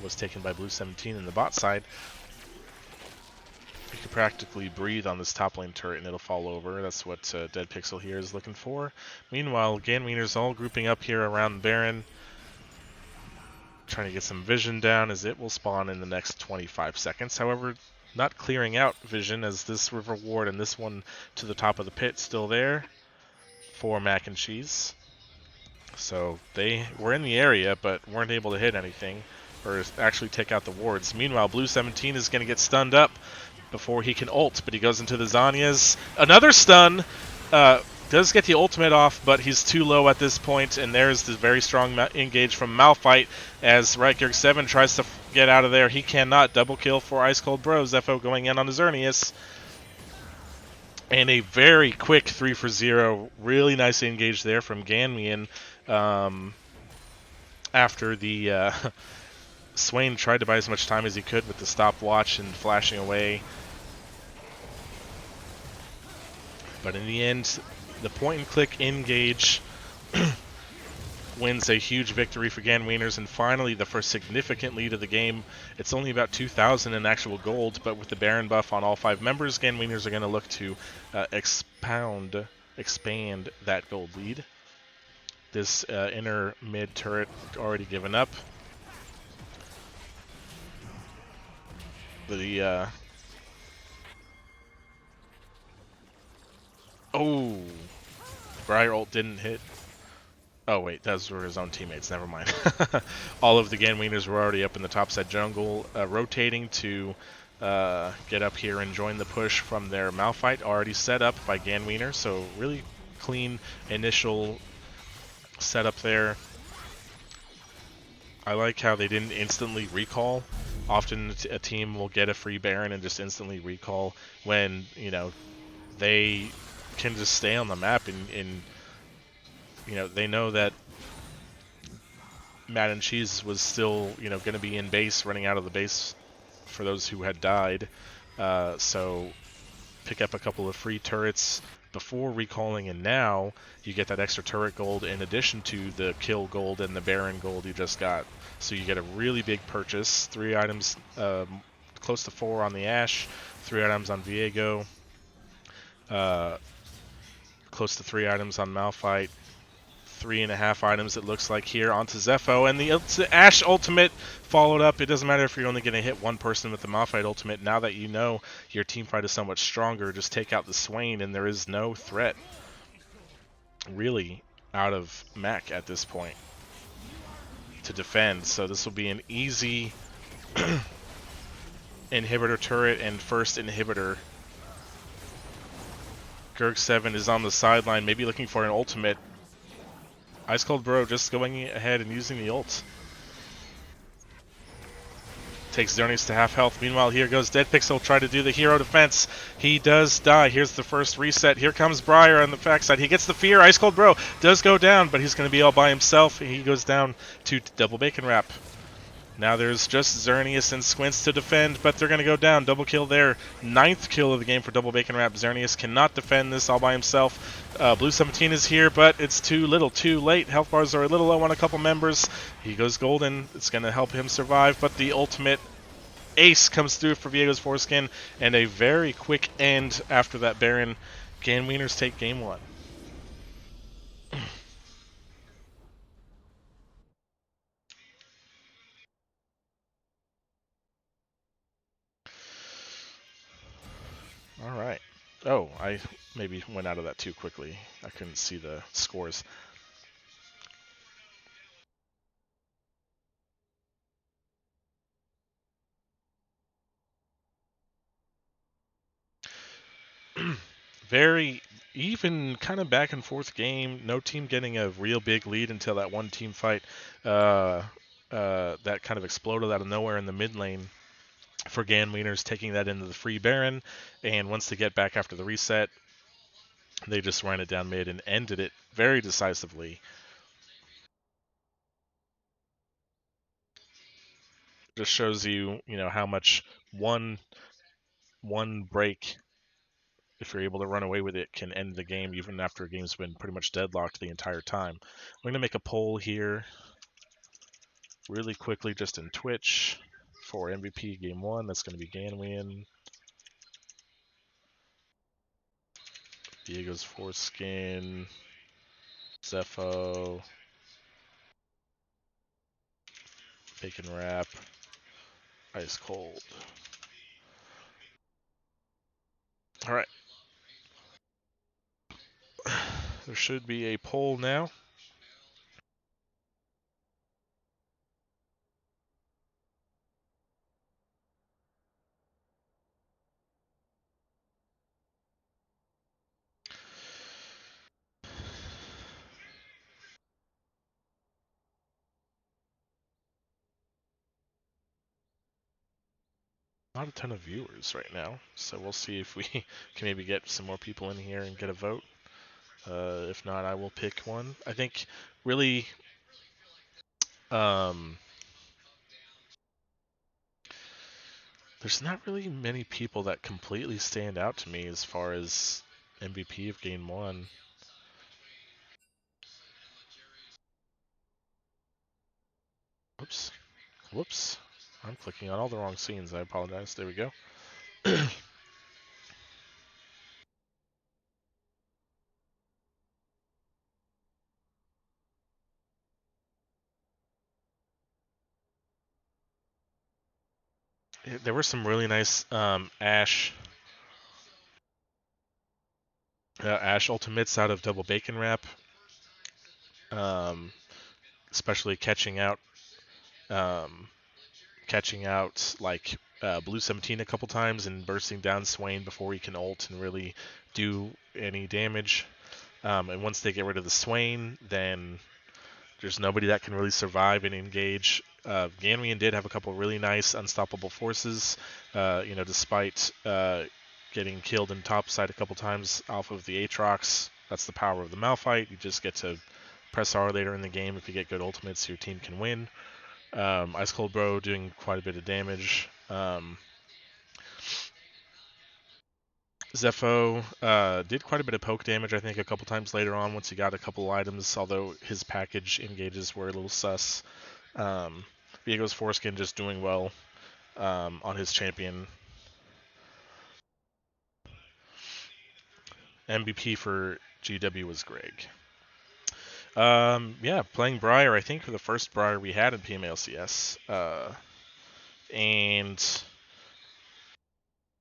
Was taken by Blue 17 in the bot side. You can practically breathe on this top lane turret and it'll fall over. That's what Dead Pixel here is looking for. Meanwhile, Ganwieners all grouping up here around Baron. Trying to get some vision down as it will spawn in the next 25 seconds. However, not clearing out vision as this River Ward and this one to the top of the pit still there for Mac and Cheese. So they were in the area but weren't able to hit anything or actually take out the wards. Meanwhile, Blue 17 is going to get stunned up before he can ult, but he goes into the Zanyas. Another stun! Does get the ultimate off, but he's too low at this point, and there's the very strong engage from Malphite as Reichjörg7 tries to get out of there. He cannot. Double kill for Ice Cold Bro. Zepho going in on his Xerneas. And a very quick 3-for-0. Really nice engage there from Ganwien after the Swain tried to buy as much time as he could with the stopwatch and flashing away. But in the end, the point-and-click engage wins a huge victory for Ganwieners, and finally the first significant lead of the game. It's only about 2,000 in actual gold, but with the Baron buff on all 5 members, Ganwieners are going to look to expand that gold lead. This inner mid turret already given up. The oh, Briar ult didn't hit. Oh wait, those were his own teammates. Never mind. All of the Ganwieners were already up in the top side jungle, rotating to get up here and join the push from their Malphite, already set up by Ganwiener. So really clean initial setup there. I like how they didn't instantly recall. Often a team will get a free Baron and just instantly recall when, you know, they can just stay on the map and you know, they know that Matt and Cheese was still, you know, going to be in base, running out of the base for those who had died. So pick up a couple of free turrets before recalling, and now you get that extra turret gold in addition to the kill gold and the Baron gold you just got. So you get a really big purchase. 3 items, close to 4 on the Ashe, 3 items on Viego, close to 3 items on Malphite, 3.5 items it looks like here onto Zepho, and the Ashe ultimate followed up. It doesn't matter if you're only going to hit one person with the Malphite ultimate. Now that you know your team fight is so much stronger, just take out the Swain and there is no threat really out of Mac at this point to defend. So this will be an easy inhibitor turret and first inhibitor. Gerg7 is on the sideline, maybe looking for an ultimate. Ice Cold Bro just going ahead and using the ult. Takes Xerneas to half health. Meanwhile, here goes Dead Pixel, try to do the hero defense. He does die. Here's the first reset. Here comes Briar on the backside. He gets the fear. Ice Cold Bro does go down, but he's going to be all by himself. He goes down to double bacon wrap. Now there's just Xerneas and Squints to defend, but they're going to go down. Double kill there. 9th kill of the game for double bacon wrap. Xerneas cannot defend this all by himself. Blue 17 is here, but it's too little, too late. Health bars are a little low on a couple members. He goes golden. It's going to help him survive, but the ultimate ace comes through for Viego's foreskin, and a very quick end after that Baron. Ganwieners take game 1. All right. Oh, I maybe went out of that too quickly. I couldn't see the scores. Very even, kind of back and forth game. No team getting a real big lead until that one team fight that kind of exploded out of nowhere in the mid lane for Ganwieners, taking that into the free Baron. And once they get back after the reset, they just ran it down mid and ended it very decisively. Just shows you, you know, how much one break, if you're able to run away with it, can end the game even after a game's been pretty much deadlocked the entire time. I'm going to make a poll here really quickly just in Twitch for MVP game 1. That's going to be Ganwien. Diego's foreskin. Zepho. Bacon wrap. Ice cold. Alright. There should be a poll now. Not a ton of viewers right now, so we'll see if we can maybe get some more people in here and get a vote. If not, I will pick one. I think really, There's not really many people that completely stand out to me as far as MVP of Game 1. Whoops. Whoops. I'm clicking on all the wrong scenes. I apologize. There we go. There were some really nice Ash ultimates out of Double Bacon Wrap, um, especially um, catching out like Blue 17 a couple times and bursting down Swain before he can ult and really do any damage. And once they get rid of the Swain, then there's nobody that can really survive and engage. Ganrian did have a couple really nice unstoppable forces, despite getting killed in topside a couple times off of the Aatrox. That's the power of the Malphite. You just get to press R later in the game. If you get good ultimates, your team can win. Ice Cold Bro doing quite a bit of damage. Zepho did quite a bit of poke damage, I think, a couple times later on once he got a couple items, although his package engages were a little sus. Viego's Foreskin just doing well on his champion. MVP for GW was Greg. Yeah, playing Briar, I think, for the first Briar we had in PMALCS. And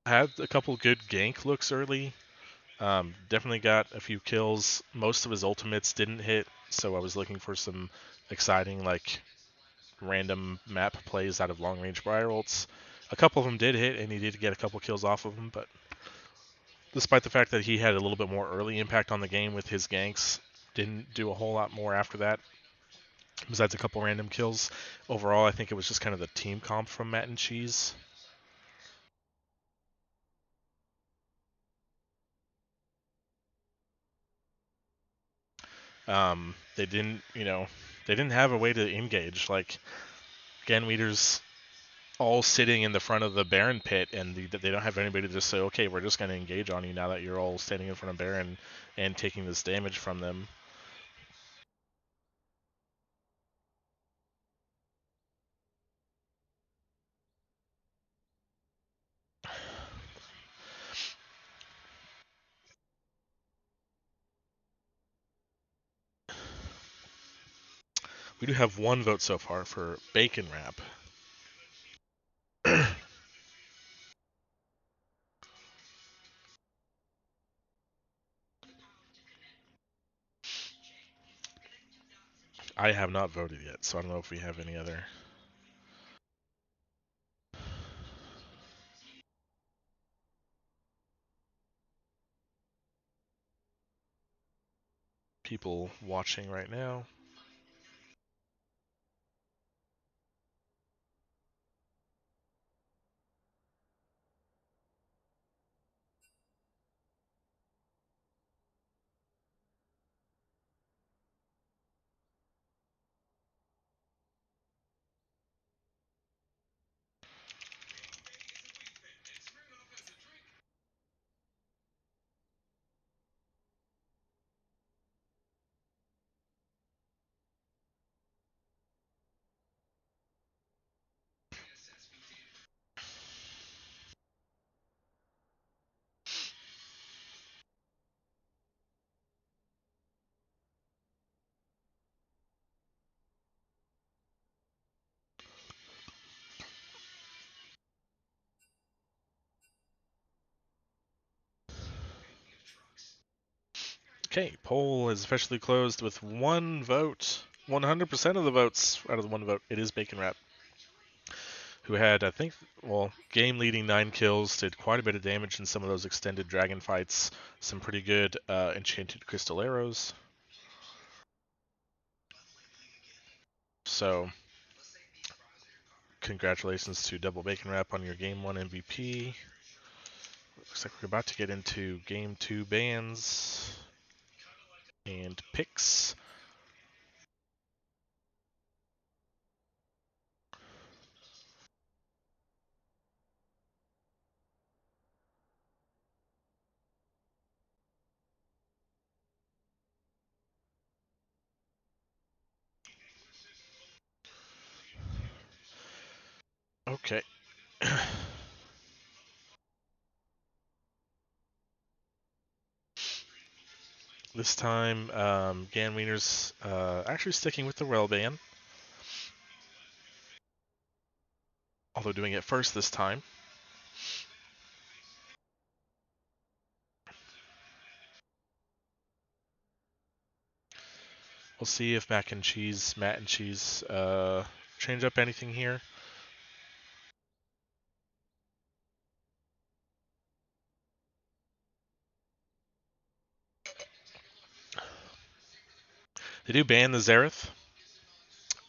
had a couple good gank looks early. Definitely got a few kills. Most of his ultimates didn't hit, so I was looking for some exciting, like, random map plays out of long range Briar ults. A couple of them did hit, and he did get a couple kills off of them, but despite the fact that he had a little bit more early impact on the game with his ganks, didn't do a whole lot more after that, besides a couple random kills. Overall, I think it was just kind of the team comp from Matt and Cheese. They didn't have a way to engage. Like, Ganweeder's all sitting in the front of the Baron pit, and they don't have anybody to just say, okay, we're just going to engage on you now that you're all standing in front of Baron and taking this damage from them. We do have one vote so far for Bacon Wrap. I have not voted yet, so I don't know if we have any other people watching right now. Okay, poll is officially closed with one vote. 100% of the votes out of the one vote. It is Bacon Wrap, who had, I think, game leading 9 kills, did quite a bit of damage in some of those extended dragon fights. Some pretty good enchanted crystal arrows. So, congratulations to Double Bacon Wrap on your Game 1 MVP. Looks like we're about to get into Game 2 bans and picks. Okay. This time, Ganwiener's actually sticking with the rail ban, although doing it first this time. We'll see if Matt and Cheese change up anything here. They do ban the Zareth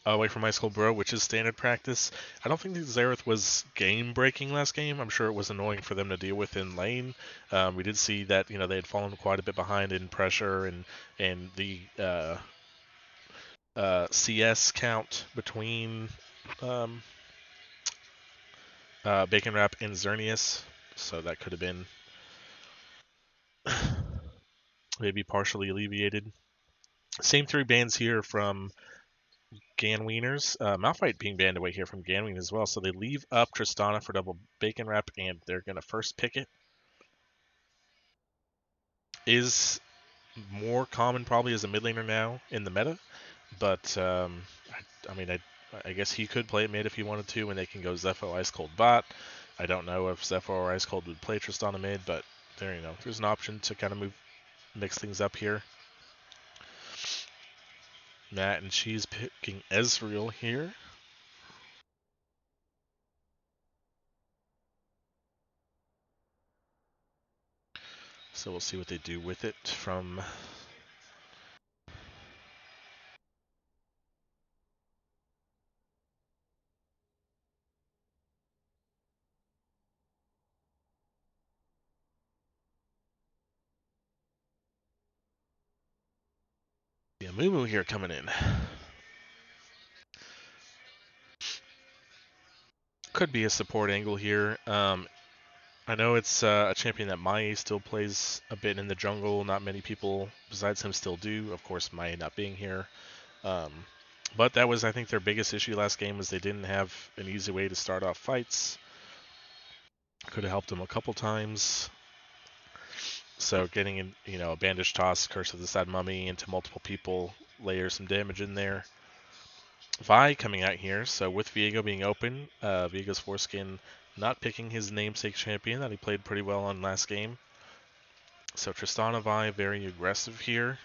away from High School Bro, which is standard practice. I don't think the Zareth was game breaking last game. I'm sure it was annoying for them to deal with in lane. We did see that they had fallen quite a bit behind in pressure and the CS count between um, Bacon Wrap and Xerneas, so that could have been maybe partially alleviated. Same three bans here from Ganwieners. Malphite being banned away here from Ganween as well, so they leave up Tristana for double Bacon Wrap, and they're going to first pick it. Is more common probably as a mid laner now in the meta, but I mean, I guess he could play it mid if he wanted to, and they can go Zepho Ice Cold bot. I don't know if Zepho or Ice Cold would play Tristana mid, but there's an option to kind of mix things up here. Matt and Cheese picking Ezreal here. So we'll see what they do with it from. Yeah, Moo here coming in. Could be a support angle here. I know it's a champion that Mai still plays a bit in the jungle. Not many people besides him still do. Of course, Mai not being here. Um, but that was, I think, their biggest issue last game was they didn't have an easy way to start off fights. Could have helped them a couple times. So getting in, a bandage toss, Curse of the Sad Mummy into multiple people, layer some damage in there. Vi coming out here, so with Viego being open, Viego's foreskin not picking his namesake champion that he played pretty well on last game. So Tristana Vi very aggressive here.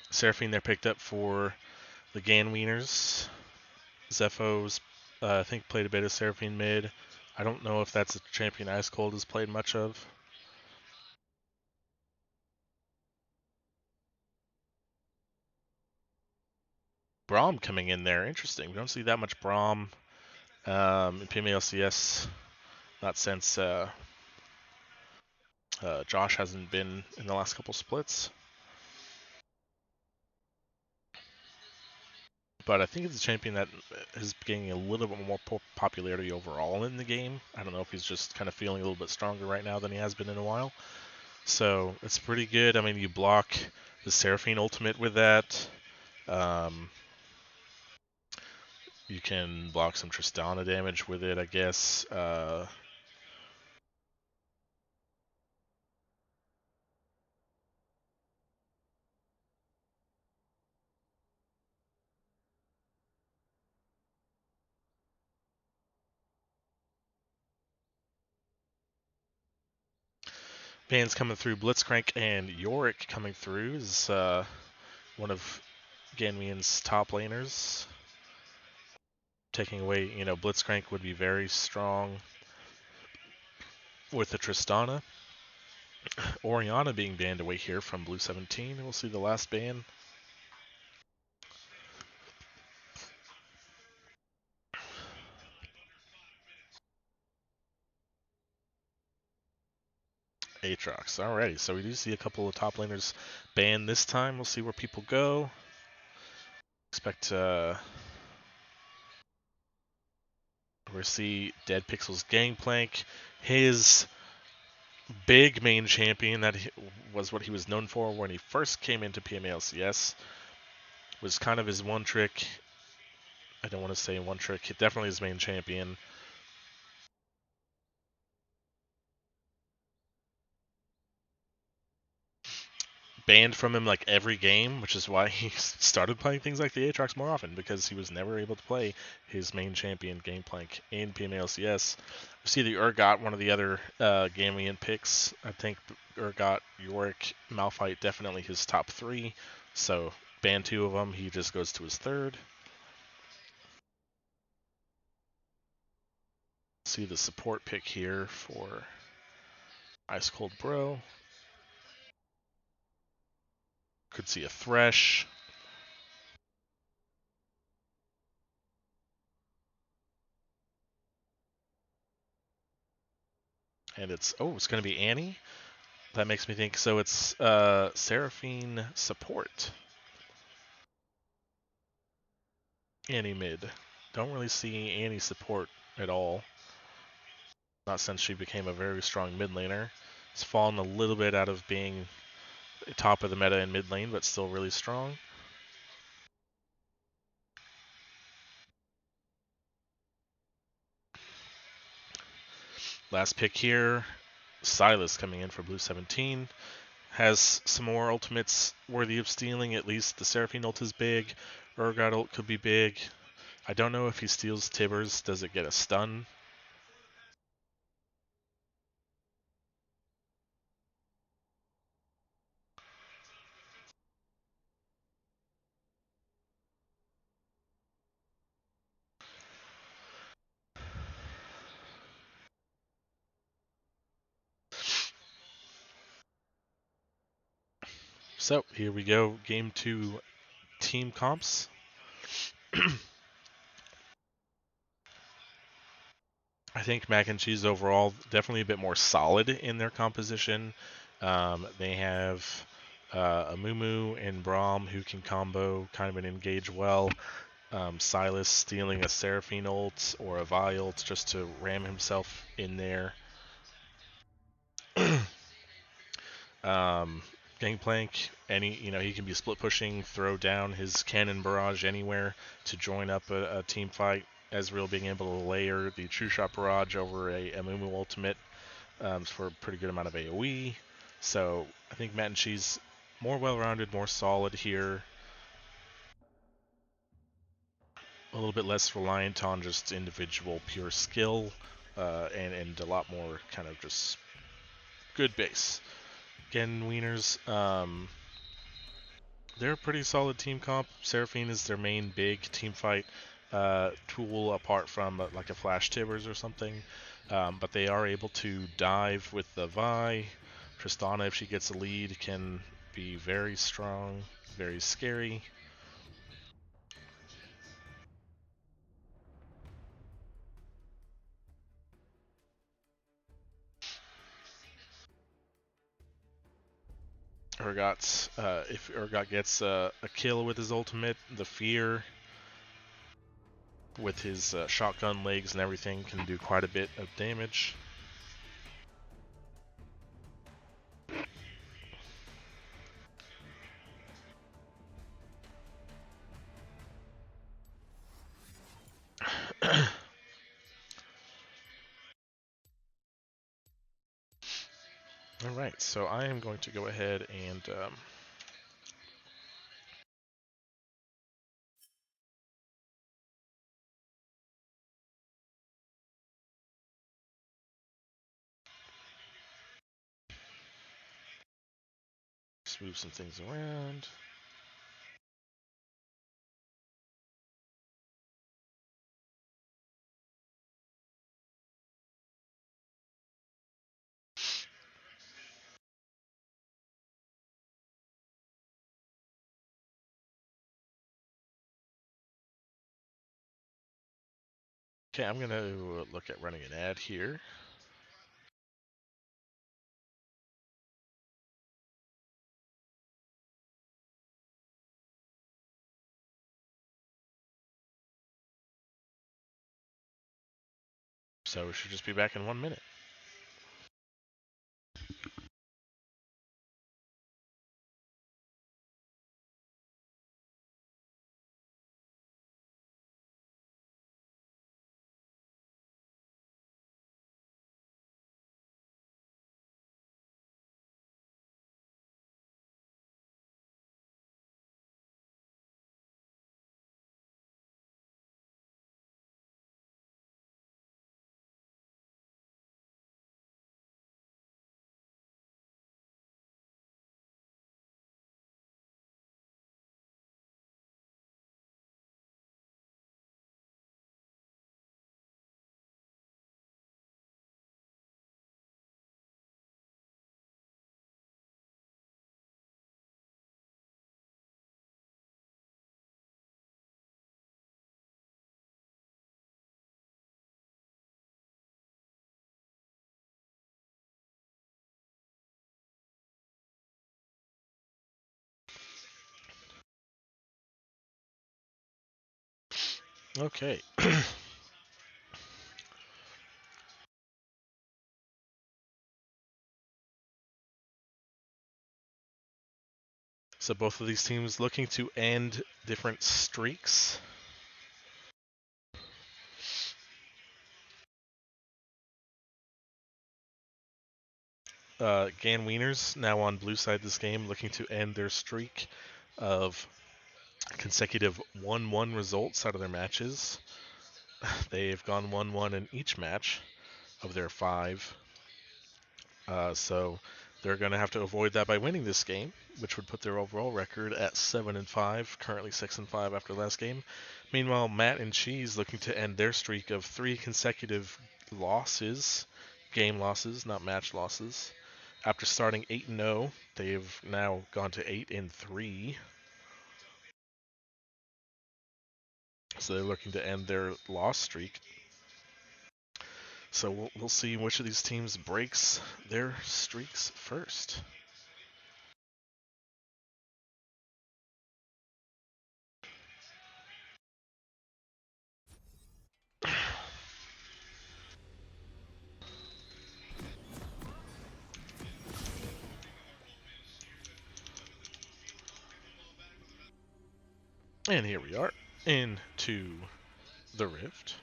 Seraphine there picked up for the Ganwieners. Zepho's, I think, played a bit of Seraphine mid. I don't know if that's a champion Ice Cold has played much of. Braum coming in there. Interesting. We don't see that much Braum in PMALCS. Not since Josh hasn't been in the last couple splits. But I think it's a champion that is gaining a little bit more popularity overall in the game. I don't know if he's just kind of feeling a little bit stronger right now than he has been in a while. So it's pretty good. I mean, you block the Seraphine ultimate with that. You can block some Tristana damage with it, I guess. Bands coming through. Blitzcrank and Yorick coming through is one of Ganmian's top laners. Taking away, Blitzcrank would be very strong with the Tristana. Oriana being banned away here from Blue 17. We'll see the last ban. Aatrox. Alrighty, so we do see a couple of top laners banned this time. We'll see where people go. Expect we'll see Dead Pixel's Gangplank. His big main champion that was what he was known for when he first came into PMALCS was kind of his one trick. I don't want to say one trick. Definitely his main champion. Banned from him like every game, which is why he started playing things like the Aatrox more often, because he was never able to play his main champion Gangplank in PMALCS. We see the Urgot, one of the other Gamian picks. I think Urgot, Yorick, Malphite, definitely his top three. So ban two of them, he just goes to his third. See the support pick here for Ice Cold Bro. Could see a Thresh. And it's going to be Annie. That makes me think, so it's Seraphine support. Annie mid. Don't really see Annie support at all. Not since she became a very strong mid laner. It's fallen a little bit out of being top of the meta in mid lane, but still really strong. Last pick here, Silas coming in for Blue 17. Has some more ultimates worthy of stealing. At least the Seraphine ult is big. Urgot ult could be big. I don't know if he steals Tibbers. Does it get a stun? So here we go. Game 2 team comps. I think Mac and Cheese overall definitely a bit more solid in their composition. They have a Mumu and Braum who can combo kind of and engage well. Silas stealing a Seraphine ult or a Vi ult just to ram himself in there. Gangplank, he can be split pushing, throw down his cannon barrage anywhere to join up a team fight. Ezreal being able to layer the True Shot barrage over a Mumu ultimate for a pretty good amount of AoE. So I think Matt and Cheese more well-rounded, more solid here. A little bit less reliant on just individual pure skill, and a lot more kind of just good base. Again, Wieners, they're a pretty solid team comp. Seraphine is their main big team fight tool, apart from like a Flash Tibbers or something. But they are able to dive with the Vi. Tristana, if she gets a lead, can be very strong, very scary. If Urgot gets a kill with his ultimate, the fear with his shotgun legs and everything can do quite a bit of damage. Alright, so I am going to go ahead and just move some things around. Okay, I'm going to look at running an ad here. So we should just be back in 1 minute. Okay. So both of these teams looking to end different streaks. Gan Wieners now on blue side this game, looking to end their streak of consecutive 1-1 results out of their matches. They've gone 1-1 in each match of their 5. So they're going to have to avoid that by winning this game, which would put their overall record at 7-5, currently 6-5 after last game. Meanwhile, Matt and Cheese looking to end their streak of 3 consecutive losses, game losses, not match losses. After starting 8-0, they've now gone to 8-3. So they're looking to end their loss streak. So we'll see which of these teams breaks their streaks first. And here we are into the Rift.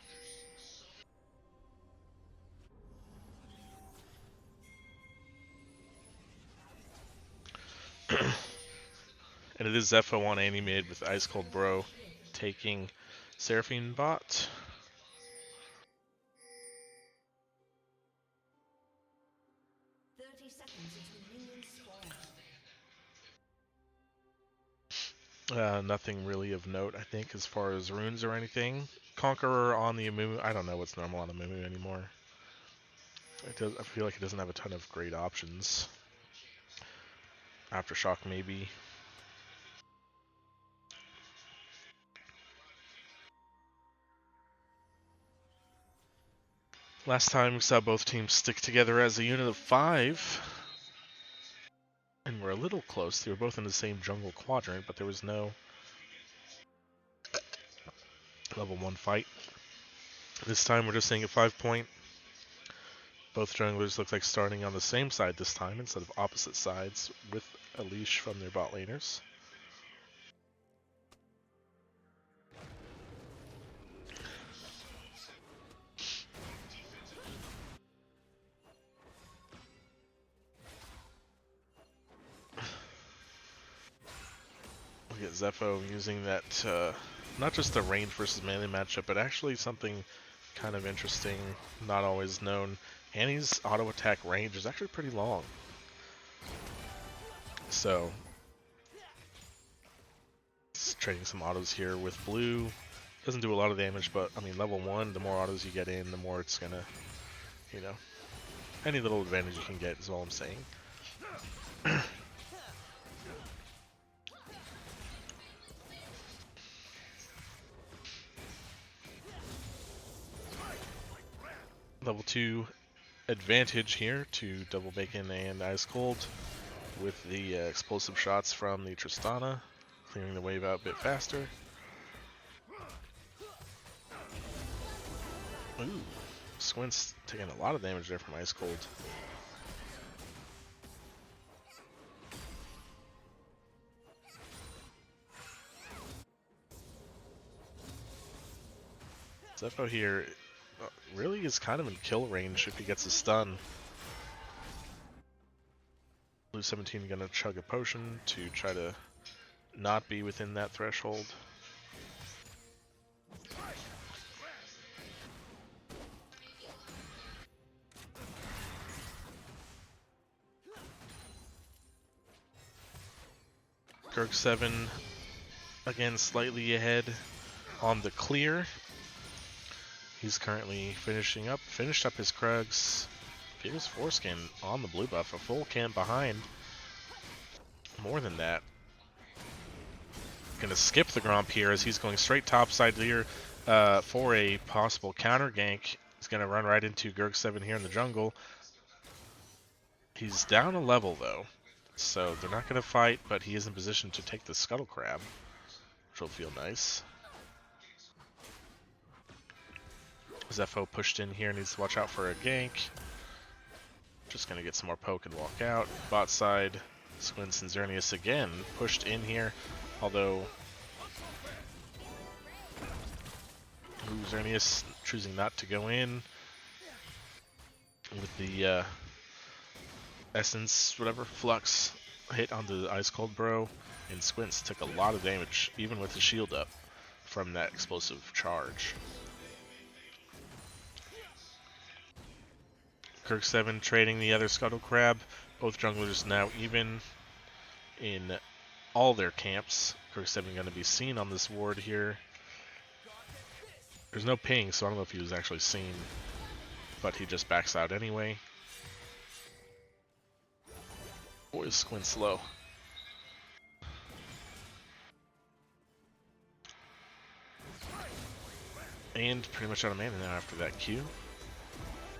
And it is Zepho on Annie mid with Ice Cold Bro taking Seraphine bot. 30 seconds until minions spawn. Nothing really of note, I think, as far as runes or anything. Conqueror on the Amumu. I don't know what's normal on the Amumu anymore. I feel like it doesn't have a ton of great options. Aftershock maybe. Last time we saw both teams stick together as a unit of 5. And we're a little close. They were both in the same jungle quadrant, but there was no level 1 fight. This time we're just seeing a 5-point. Both junglers look like starting on the same side this time instead of opposite sides with a leash from their bot laners. We get Zepho using that, not just the range versus melee matchup, but actually something kind of interesting, not always known. Annie's auto attack range is actually pretty long. So, trading some autos here with blue. Doesn't do a lot of damage, but I mean, level 1, the more autos you get in, the more it's gonna, you know, any little advantage you can get is all I'm saying. Level 2 advantage here to Double Bacon and Ice Cold with the explosive shots from the Tristana, clearing the wave out a bit faster. Ooh, Squint's taking a lot of damage there from Ice Cold. Zepho here really is kind of in kill range if he gets a stun. Blue 17 gonna chug a potion to try to not be within that threshold. Kirk 7 again slightly ahead on the clear. He's currently finished up his Krugs. Fierce Foreskin on the blue buff, a full camp behind. More than that. Gonna skip the Gromp here as he's going straight topside here for a possible counter gank. He's gonna run right into Gurg 7 here in the jungle. He's down a level though, so they're not gonna fight, but he is in position to take the Scuttle Crab, which will feel nice. Zepho pushed in here, needs to watch out for a gank. Just gonna get some more poke and walk out. Bot side, Squints and Xerneas again pushed in here, although Xerneas choosing not to go in with the Essence, whatever, Flux hit onto the Ice Cold Bro, and Squints took a lot of damage, even with the shield up, from that explosive charge. Kirk 7 trading the other Scuttle Crab. Both junglers now even in all their camps. Kirk 7 going to be seen on this ward here. There's no ping, so I don't know if he was actually seen, but he just backs out anyway. Boy, is Squint low. And pretty much out of mana now after that Q.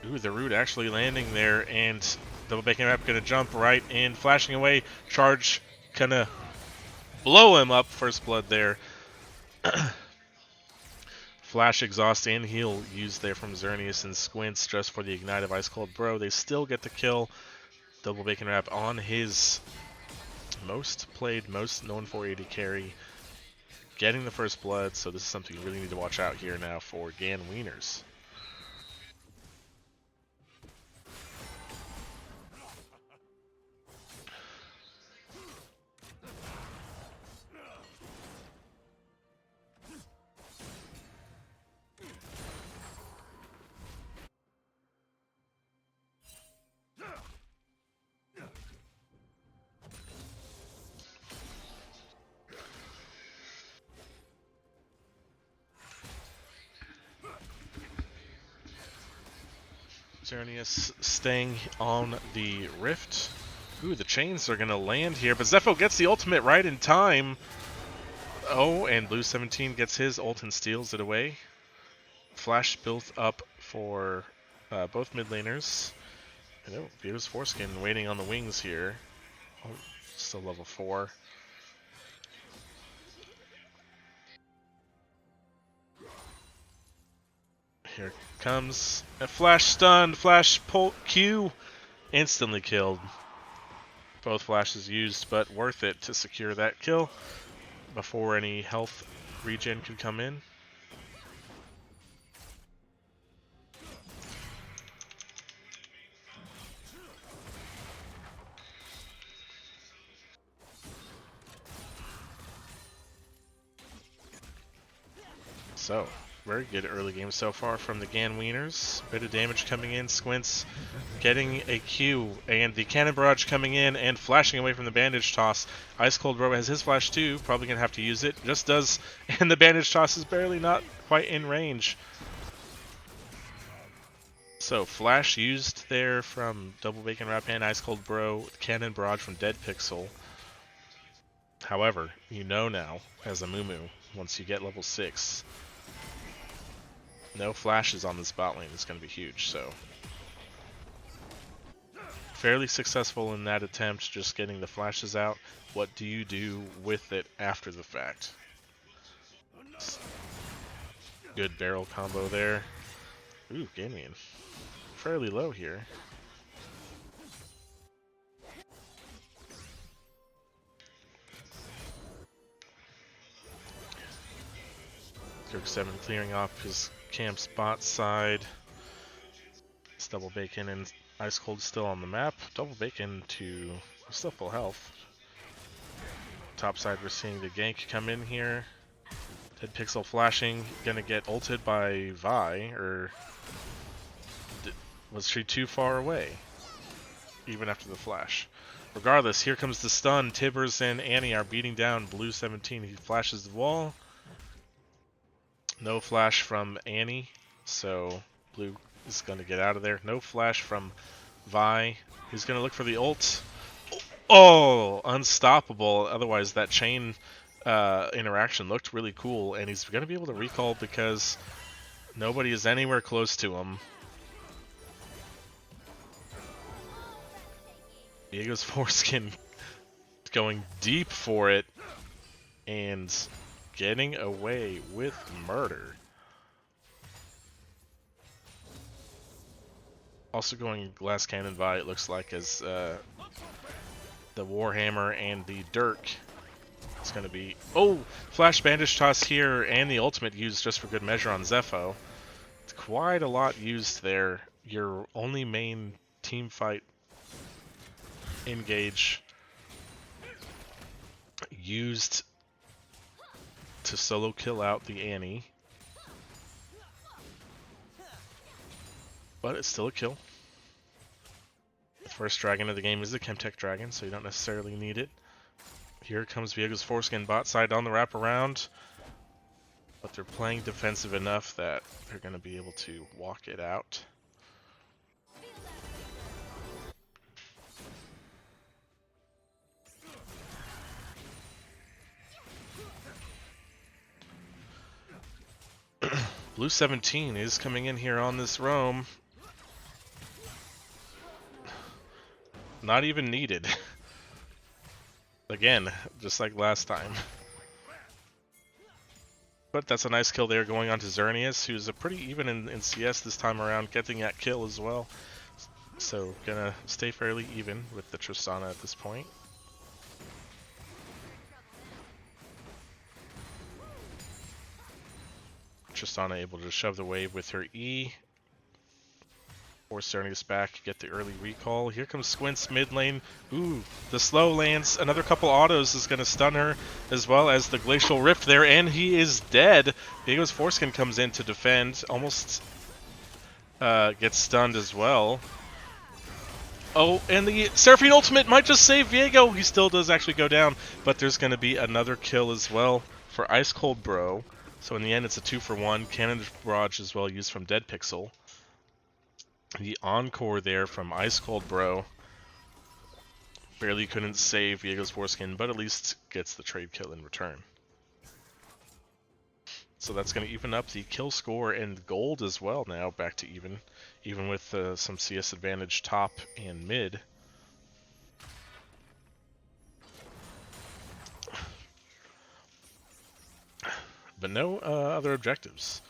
Ooh, the root actually landing there, and Double Bacon Wrap gonna jump right in, flashing away. Charge gonna blow him up. First blood there. Flash, exhaust, and heal used there from Xerneas and Squints just for the ignite of Ice Cold Bro. They still get the kill. Double Bacon Wrap on his most played, most known for AD carry, getting the first blood. So this is something you really need to watch out here now for Gan Wieners. Xerneas staying on the Rift. Ooh, the chains are going to land here, but Zepho gets the ultimate right in time. Oh, and Blue 17 gets his ult and steals it away. Flash built up for both mid laners. And oh, Vito's Foreskin waiting on the wings here. Oh, still level 4. Here comes a flash stun, flash pull Q, instantly killed. Both flashes used, but worth it to secure that kill before any health regen could come in. So, very good early game so far from the Gan Wieners. Bit of damage coming in. Squints getting a Q, and the Cannon Barrage coming in and flashing away from the Bandage Toss. Ice Cold Bro has his flash too, probably going to have to use it. Just does, and the Bandage Toss is barely not quite in range. So, flash used there from Double Bacon Wrap and Ice Cold Bro, Cannon Barrage from Dead Pixel. However, you know now, as a Moo, once you get level 6, no flashes on this bot lane is going to be huge, so fairly successful in that attempt, just getting the flashes out. What do you do with it after the fact? Good barrel combo there. Ooh, Gamian. Fairly low here. Kirk 7 clearing off his camp's bot side. It's Double Bacon and Ice Cold still on the map. Double Bacon to still full health. Top side, we're seeing the gank come in here. Dead Pixel flashing, gonna get ulted by Vi, or was she too far away? Even after the flash. Regardless, here comes the stun. Tibbers and Annie are beating down Blue 17. He flashes the wall. No flash from Annie, so Blue is going to get out of there. No flash from Vi. He's going to look for the ult. Oh, unstoppable. Otherwise, that chain interaction looked really cool, and he's going to be able to recall because nobody is anywhere close to him. Diego's foreskin going deep for it and getting away with murder. Also going Glass Cannon Vi, it looks like, as the Warhammer and the Dirk. It's going to be... Oh! Flash Bandage Toss here, and the ultimate used just for good measure on Zepho. It's quite a lot used there. Your only main team fight engage used to solo kill out the Annie. But it's still a kill. The first dragon of the game is the Chemtech dragon, so you don't necessarily need it. Here comes Viego's foreskin bot side on the wraparound. But they're playing defensive enough that they're going to be able to walk it out. Blue 17 is coming in here on this roam. Not even needed. Again, just like last time. But that's a nice kill there going on to Xerneas, who's a pretty even in CS this time around, getting that kill as well. So gonna stay fairly even with the Tristana at this point. Tristana able to shove the wave with her E. Force Xerneas back, get the early recall. Here comes Squints mid lane. Ooh, the slow lands. Another couple autos is going to stun her, as well as the Glacial Rift there, and he is dead. Diego's Foreskin comes in to defend, almost gets stunned as well. Oh, and the Seraphine Ultimate might just save Viego. He still does actually go down, but there's going to be another kill as well for Ice Cold Bro. So in the end, it's a 2-for-1. Cannon Barrage as well used from Dead Pixel. The encore there from Ice Cold Bro. Barely couldn't save Viego's foreskin, but at least gets the trade kill in return. So that's going to even up the kill score and gold as well now, back to even with some CS advantage top and mid. But no other objectives.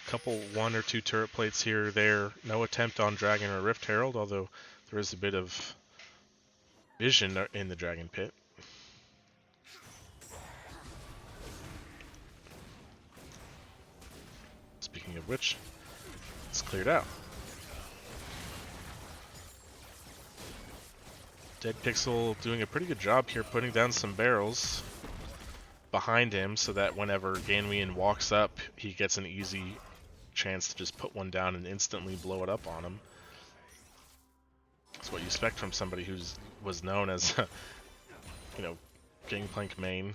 Couple 1 or 2 turret plates here or there. No attempt on Dragon or Rift Herald, although there is a bit of vision in the Dragon Pit. Speaking of which, it's cleared out. Dead Pixel doing a pretty good job here putting down some barrels behind him so that whenever Ganwian walks up, he gets an easy chance to just put one down and instantly blow it up on him. That's what you expect from somebody was known as, you know, Gangplank main.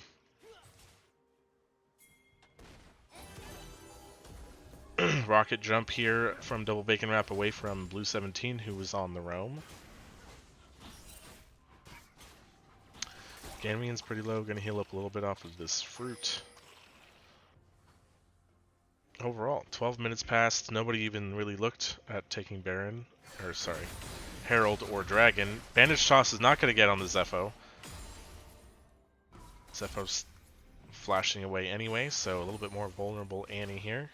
Rocket jump here from Double Bacon Wrap away from Blue 17, who was on the roam. Ganwian's pretty low, gonna heal up a little bit off of this fruit. Overall, 12 minutes passed, nobody even really looked at taking Baron, or sorry, Herald or Dragon. Bandage Toss is not going to get on the Zepho. Zepho's flashing away anyway, so a little bit more vulnerable Annie here.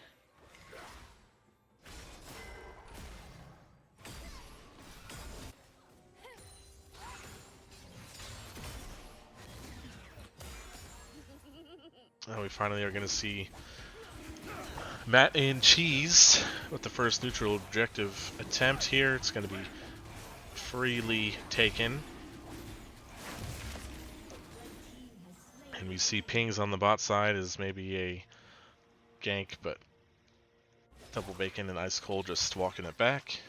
And we finally are going to see Matt and Cheese with the first neutral objective attempt here. It's going to be freely taken. And we see pings on the bot side as maybe a gank, but Double Bacon and Ice Cold just walking it back.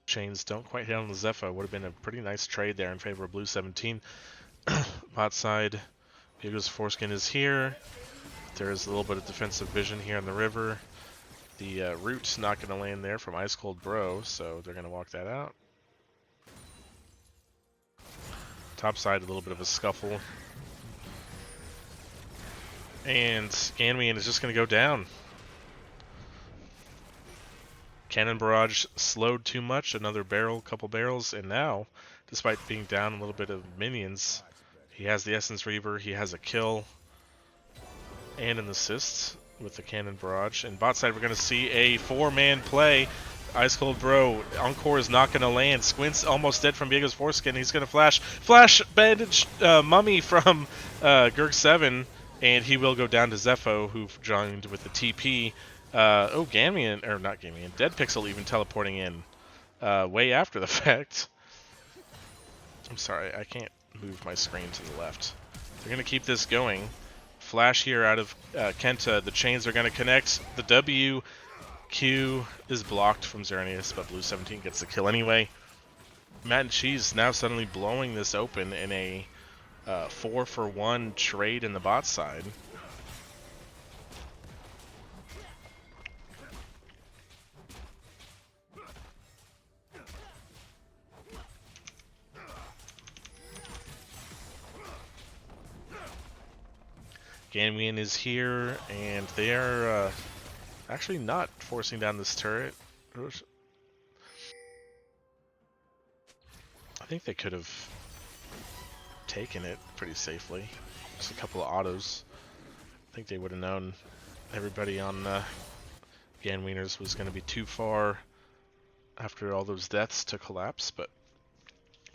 Chains don't quite hit on the Zephyr. Would have been a pretty nice trade there in favor of Blue 17. Bot side, Diego's Foreskin is here. There's a little bit of defensive vision here on the river. The root's not going to land there from Ice Cold Bro, so they're going to walk that out. Top side, a little bit of a scuffle. And Ganmian is just going to go down. Cannon Barrage slowed too much, another barrel, couple barrels, and now, despite being down a little bit of minions, he has the Essence Reaver, he has a kill, and an assist with the Cannon Barrage. And bot side, we're going to see a 4-man play. Ice Cold Bro, Encore is not going to land. Squint's almost dead from Diego's Foreskin. He's going to flash bandage Mummy from Gurg7, and he will go down to Zepho, who joined with the TP. Ganmian, or not Ganmian, Dead Pixel even teleporting in way after the fact. I'm sorry, I can't move my screen to the left. They're going to keep this going. Flash here out of Kenta. The chains are going to connect. The W Q is blocked from Xerneas, but Blue 17 gets the kill anyway. Matt and Cheese now suddenly blowing this open in a 4-for-1 trade in the bot side. Ganmian is here, and they are actually not forcing down this turret. I think they could have taken it pretty safely. Just a couple of autos. I think they would have known everybody on Ganwieners was going to be too far after all those deaths to collapse, but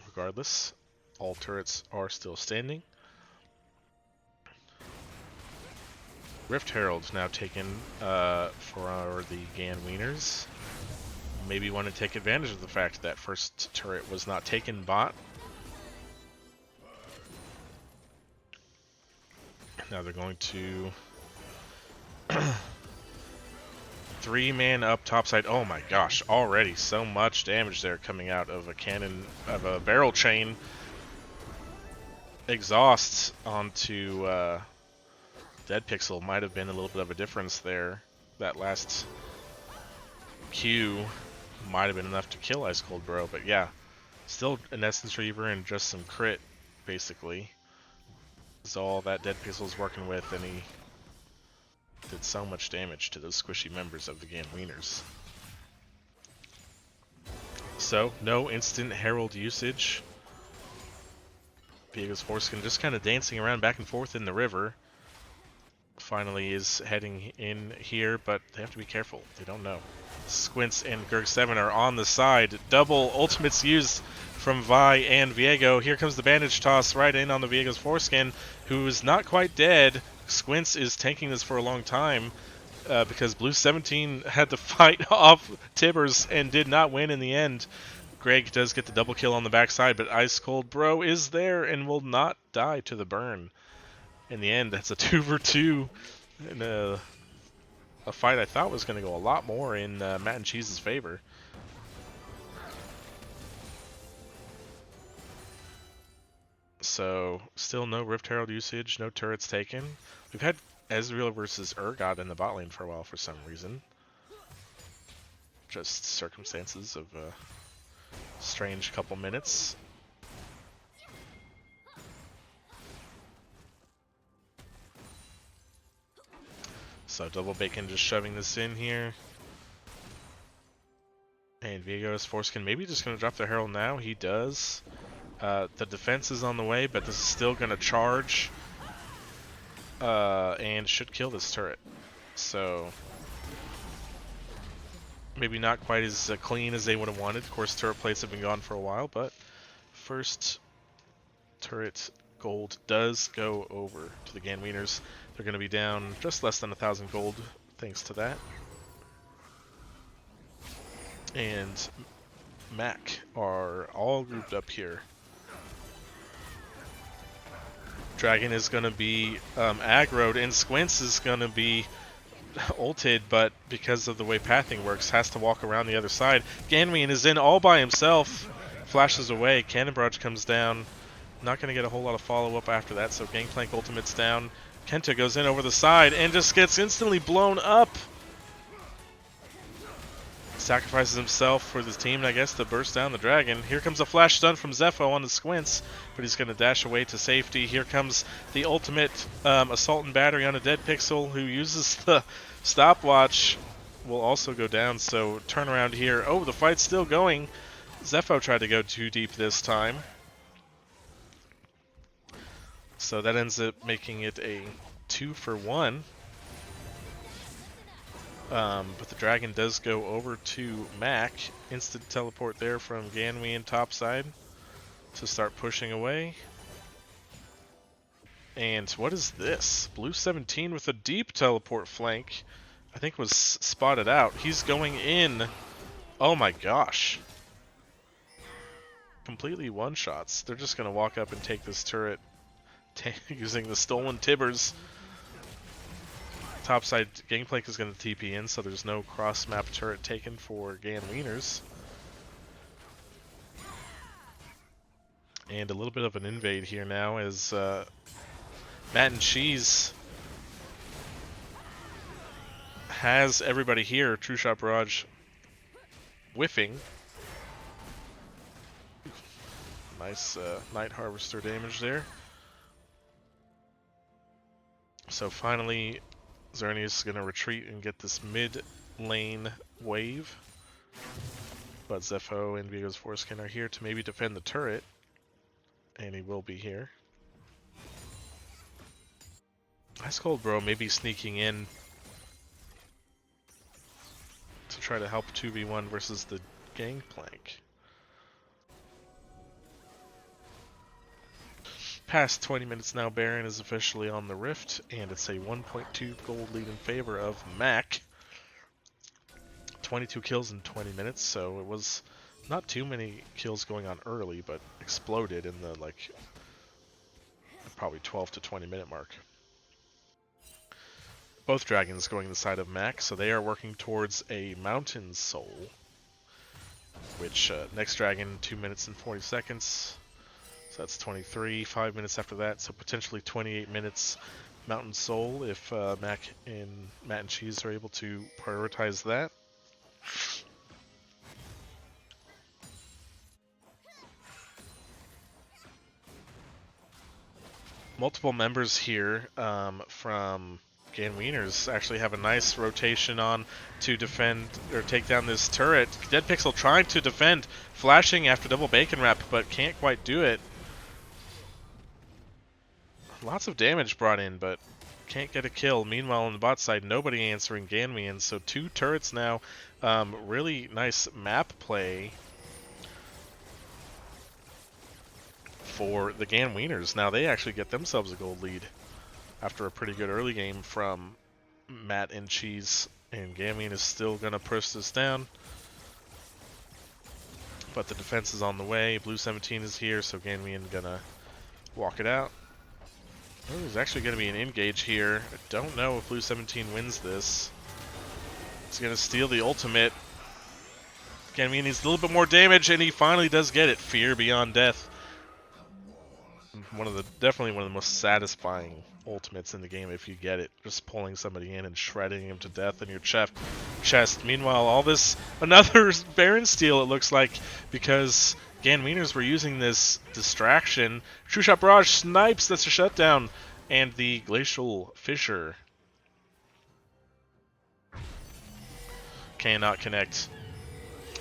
regardless, all turrets are still standing. Rift Herald now taken for the Ganwieners. Maybe want to take advantage of the fact that first turret was not taken bot. Now they're going to 3-man up topside. Oh my gosh, already so much damage there coming out of a cannon, of a barrel chain. Exhausts onto Dead Pixel might have been a little bit of a difference there. That last Q might have been enough to kill Ice Cold Bro, but yeah, still an Essence Reaver and just some crit, basically. Is all that Dead Pixel's working with, and he did so much damage to those squishy members of the Ganwieners. So, no instant Herald usage. Diego's Foreskin just kind of dancing around back and forth in the river. Finally is heading in here, but they have to be careful. They don't know. Squints and Gurg7 are on the side. Double ultimates used from Vi and Viego. Here comes the bandage toss right in on the Viego's Foreskin, who is not quite dead. Squints is tanking this for a long time because Blue 17 had to fight off Tibbers and did not win in the end. Greg does get the double kill on the backside, but Ice Cold Bro is there and will not die to the burn. In the end, that's a 2-for-2 in a fight I thought was going to go a lot more in Matt and Cheese's favor. So, still no Rift Herald usage, no turrets taken. We've had Ezreal versus Urgot in the bot lane for a while for some reason. Just circumstances of a strange couple minutes. So Double Bacon just shoving this in here. And Viego's Foreskin maybe just going to drop the Herald now. He does. The defense is on the way, but this is still going to charge and should kill this turret. So maybe not quite as clean as they would have wanted. Of course, turret plates have been gone for a while, but first turret gold does go over to the Ganwieners. They're going to be down just less than 1,000 gold thanks to that. And Mac are all grouped up here. Dragon is going to be aggroed, and Squints is going to be ulted, but because of the way pathing works, has to walk around the other side. Ganwien is in all by himself, flashes away, Cannon Barrage comes down. Not going to get a whole lot of follow-up after that, so Gangplank ultimate's down. Kenta goes in over the side and just gets instantly blown up. Sacrifices himself for the team, I guess, to burst down the dragon. Here comes a flash stun from Zepho on the Squints, but he's going to dash away to safety. Here comes the ultimate assault and battery on a dead pixel, who uses the stopwatch. Will also go down, so turnaround here. Oh, the fight's still going. Zepho tried to go too deep this time. So that ends up making it a 2-for-1. But the dragon does go over to Mac. Instant teleport there from Ganwien topside to start pushing away. And what is this? Blue 17 with a deep teleport flank. I think was spotted out. He's going in. Oh my gosh. Completely one-shots. They're just going to walk up and take this turret using the stolen Tibbers. Topside Gangplank is going to TP in, so there's no cross-map turret taken for Ganwieners. And a little bit of an invade here now as Matt and Cheese has everybody here. True Shot Barrage whiffing. Nice Night Harvester damage there. So finally, Xerneas is going to retreat and get this mid lane wave. But Zepho and Vigo's Foreskin are here to maybe defend the turret. And he will be here. Ice Cold Bro may be sneaking in to try to help 2v1 versus the Gangplank. Past 20 minutes now, Baron is officially on the Rift, and it's a 1.2 gold lead in favor of Mac. 22 kills in 20 minutes, so it was not too many kills going on early, but exploded in the probably 12 to 20 minute mark. Both dragons going the side of Mac, so they are working towards a Mountain Soul, which next dragon 2 minutes and 40 seconds. So that's 23, 5 minutes after that, so potentially 28 minutes Mountain Soul if Matt and Cheese are able to prioritize that. Multiple members here from Ganwieners actually have a nice rotation on to defend or take down this turret. Dead Pixel trying to defend, flashing after double bacon wrap, but can't quite do it. Lots of damage brought in, but can't get a kill. Meanwhile, on the bot side, nobody answering Ganwien, so 2 turrets now. Really nice map play for the Ganwieners. Now they actually get themselves a gold lead after a pretty good early game from Matt and Cheese, and Ganwien is still going to push this down. But the defense is on the way. Blue 17 is here, so Ganwien going to walk it out. Oh, there's actually going to be an engage here. I don't know if Blue 17 wins this. He's going to steal the ultimate. Ganwien needs a little bit more damage, and he finally does get it. Fear Beyond Death. Definitely one of the most satisfying ultimates in the game if you get it. Just pulling somebody in and shredding him to death in your chest. Meanwhile, all this, another Baron steal it looks like, because Ganwieners were using this distraction. True Shot Barrage snipes, that's a shutdown. And the Glacial Fissure cannot connect.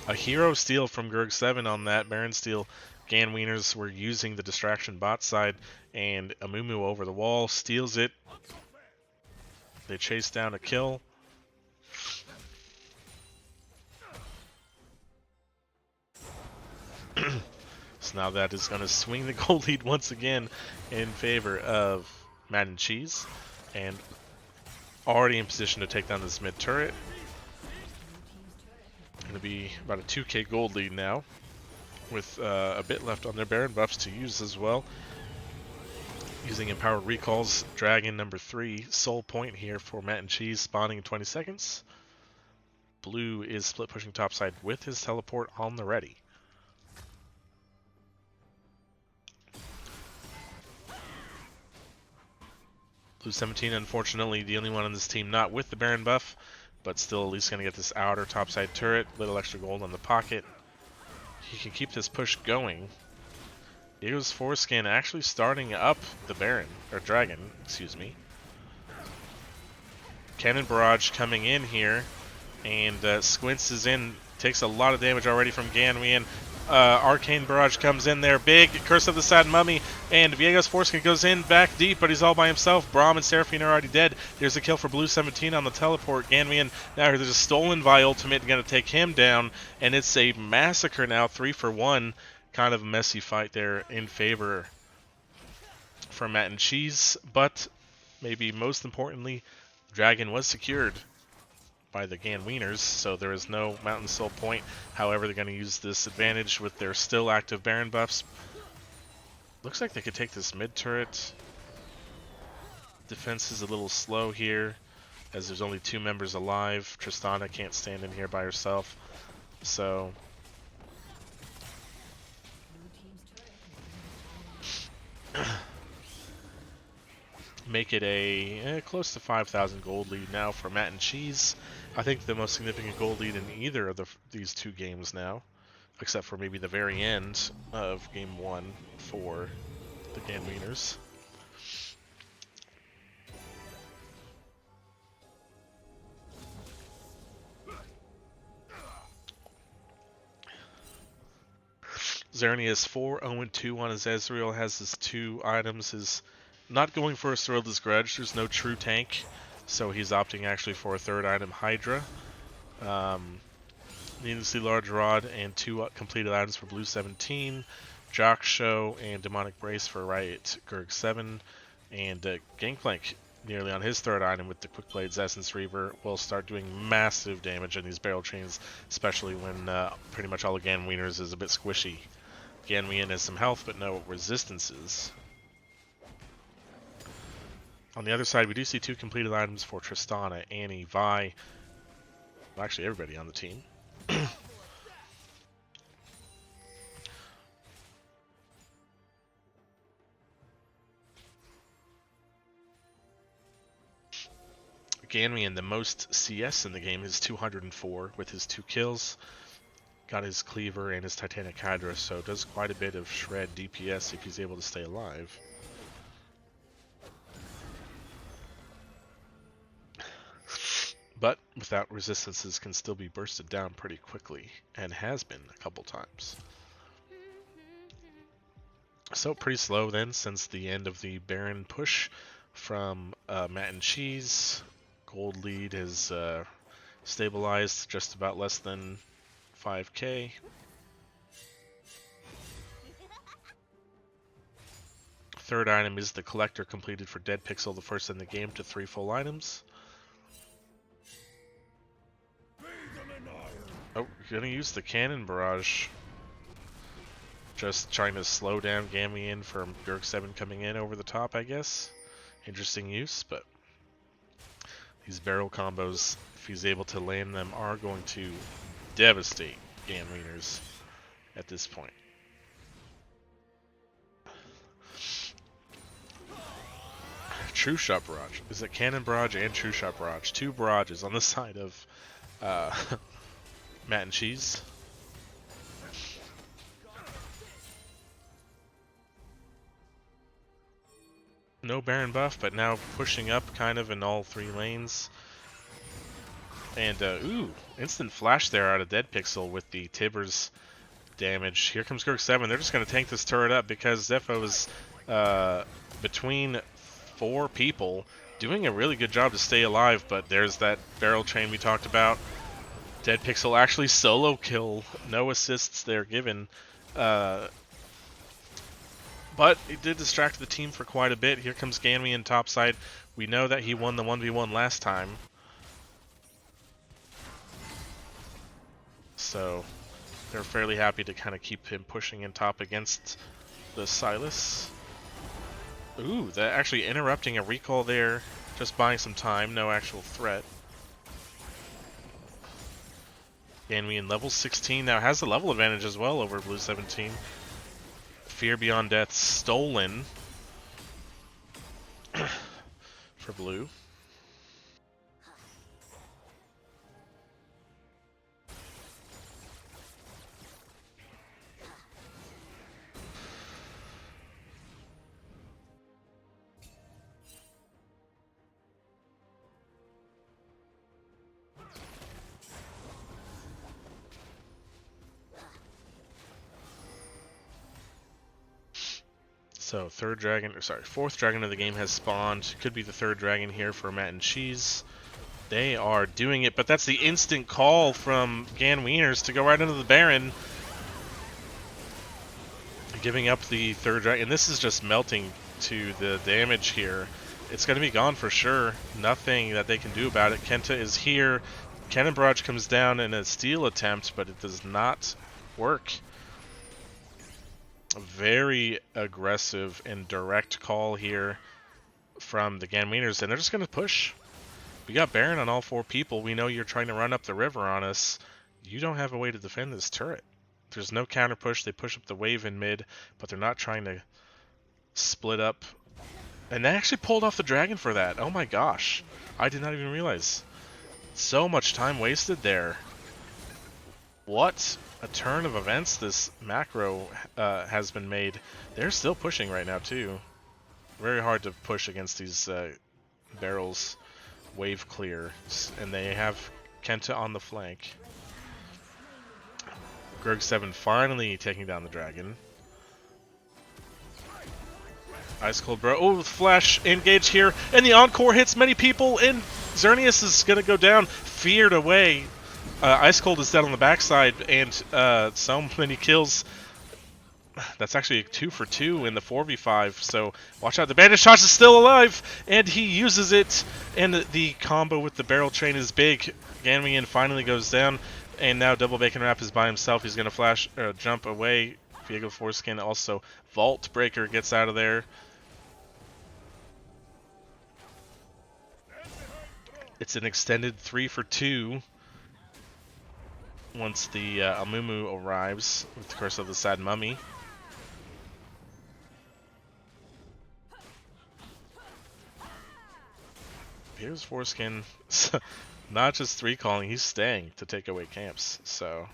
A hero steal from Gurg7 on that Baron steal. Ganwieners were using the distraction bot side, and Amumu over the wall steals it. They chase down a kill. So now that is going to swing the gold lead once again in favor of Matt and Cheese, and already in position to take down this mid turret. Going to be about a 2k gold lead now, with a bit left on their Baron buffs to use as well. Using empowered recalls, Dragon number 3, soul point here for Matt and Cheese, spawning in 20 seconds. Blue is split pushing topside with his teleport on the ready. Blue 17, unfortunately, the only one on this team not with the Baron buff, but still at least going to get this outer topside turret. Little extra gold on the pocket. He can keep this push going. Diego's foreskin actually starting up the Baron, or Dragon, excuse me. Cannon Barrage coming in here, and Squints is in, takes a lot of damage already from Ganwien. Arcane Barrage comes in there, big, Curse of the Sad Mummy, and Viego's foreskin goes in back deep, but he's all by himself. Braum and Seraphine are already dead. There's a kill for Blue 17 on the teleport. Ganwien, now there's a stolen Vi ultimate, going to take him down, and it's a massacre now, 3 for 1. Kind of a messy fight there in favor for Matt and Cheese, but maybe most importantly, Dragon was secured by the Ganwieners, so there is no Mountain Soul point. However, they're going to use this advantage with their still active Baron buffs. Looks like they could take this mid turret. Defense is a little slow here, as there's only 2 members alive. Tristana can't stand in here by herself, so make it a close to 5,000 gold lead now for Matt and Cheese. I think the most significant gold lead in either of these 2 games now, except for maybe the very end of game 1 for the Ganwieners. Zerny is 4-0-2 on his Ezreal, has his 2 items, is not going for a Cyrilda's Grudge. There's no true tank, so he's opting actually for a 3rd item, Hydra. Needlessly Large Rod and 2 completed items for Blue 17, Jock Show and Demonic Brace for Riot Gurg 7, and Gangplank nearly on his 3rd item with the Quick Blades Essence Reaver will start doing massive damage in these barrel chains, especially when pretty much all the Ganwieners is a bit squishy. Ganwien has some health but no resistances. On the other side, we do see 2 completed items for Tristana, Annie, Vi, well, actually everybody on the team. Ganwien, the most CS in the game, is 204 with his 2 kills. Got his Cleaver and his Titanic Hydra, so does quite a bit of shred DPS if he's able to stay alive. But without resistances can still be bursted down pretty quickly, and has been a couple times. So pretty slow then since the end of the Baron push from Matt and Cheese. Gold lead is stabilized just about less than 5k. Third item is the Collector, completed for Dead Pixel, the first in the game to 3 full items. Oh, gonna use the Cannon Barrage. Just trying to slow down Ganwien from Gurg 7 coming in over the top, I guess. Interesting use, but these barrel combos, if he's able to land them, are going to devastate Ganwieners at this point. True Shot Barrage. Is it Cannon Barrage and True Shot Barrage? 2 barrages on the side of Matt and Cheese. No Baron buff, but now pushing up kind of in all 3 lanes. And, ooh, instant flash there out of Dead Pixel with the Tibbers damage. Here comes Kirk 7. They're just going to tank this turret up because Zepho is between 4 people, doing a really good job to stay alive, but there's that barrel chain we talked about. Dead Pixel actually solo kill. No assists there given. But it did distract the team for quite a bit. Here comes Ganmian topside. We know that he won the 1v1 last time. So they're fairly happy to kind of keep him pushing in top against the Silas. Ooh, that actually interrupting a recall there. Just buying some time, no actual threat. Ganmian level 16 now has the level advantage as well over Blue 17. Fear Beyond Death stolen for Blue. So fourth dragon of the game has spawned. Could be the third dragon here for Matt and Cheese. They are doing it, but that's the instant call from Gan Wieners to go right into the Baron. Giving up the third dragon. And this is just melting to the damage here. It's going to be gone for sure. Nothing that they can do about it. Kenta is here. Cannon Barrage comes down in a steal attempt, but it does not work. A very aggressive and direct call here from the Ganwieners, and they're just going to push. We got Baron on all 4 people. We know you're trying to run up the river on us. You don't have a way to defend this turret. There's no counter push. They push up the wave in mid, but they're not trying to split up. And they actually pulled off the dragon for that. Oh my gosh. I did not even realize. So much time wasted there. What a turn of events this macro has been made. They're still pushing right now too. Very hard to push against these barrels. Wave clear, and they have Kenta on the flank. Greg 7 finally taking down the dragon. Ice Cold Bro. Oh, Flash engage here, and the Encore hits many people, and Xerneas is going to go down, feared away. Ice Cold is dead on the backside, and so many kills. That's actually 2 for 2 in the 4v5, so watch out. The Bandage Shot is still alive, and he uses it, and the combo with the barrel chain is big. Ganmian finally goes down, and now Double Bacon Wrap is by himself. He's going to jump away. Viego Foreskin also. Vault Breaker gets out of there. It's an extended 3 for 2 once the Amumu arrives with the Curse of the Sad Mummy. Here's Foreskin, not just 3 calling, he's staying to take away camps, so.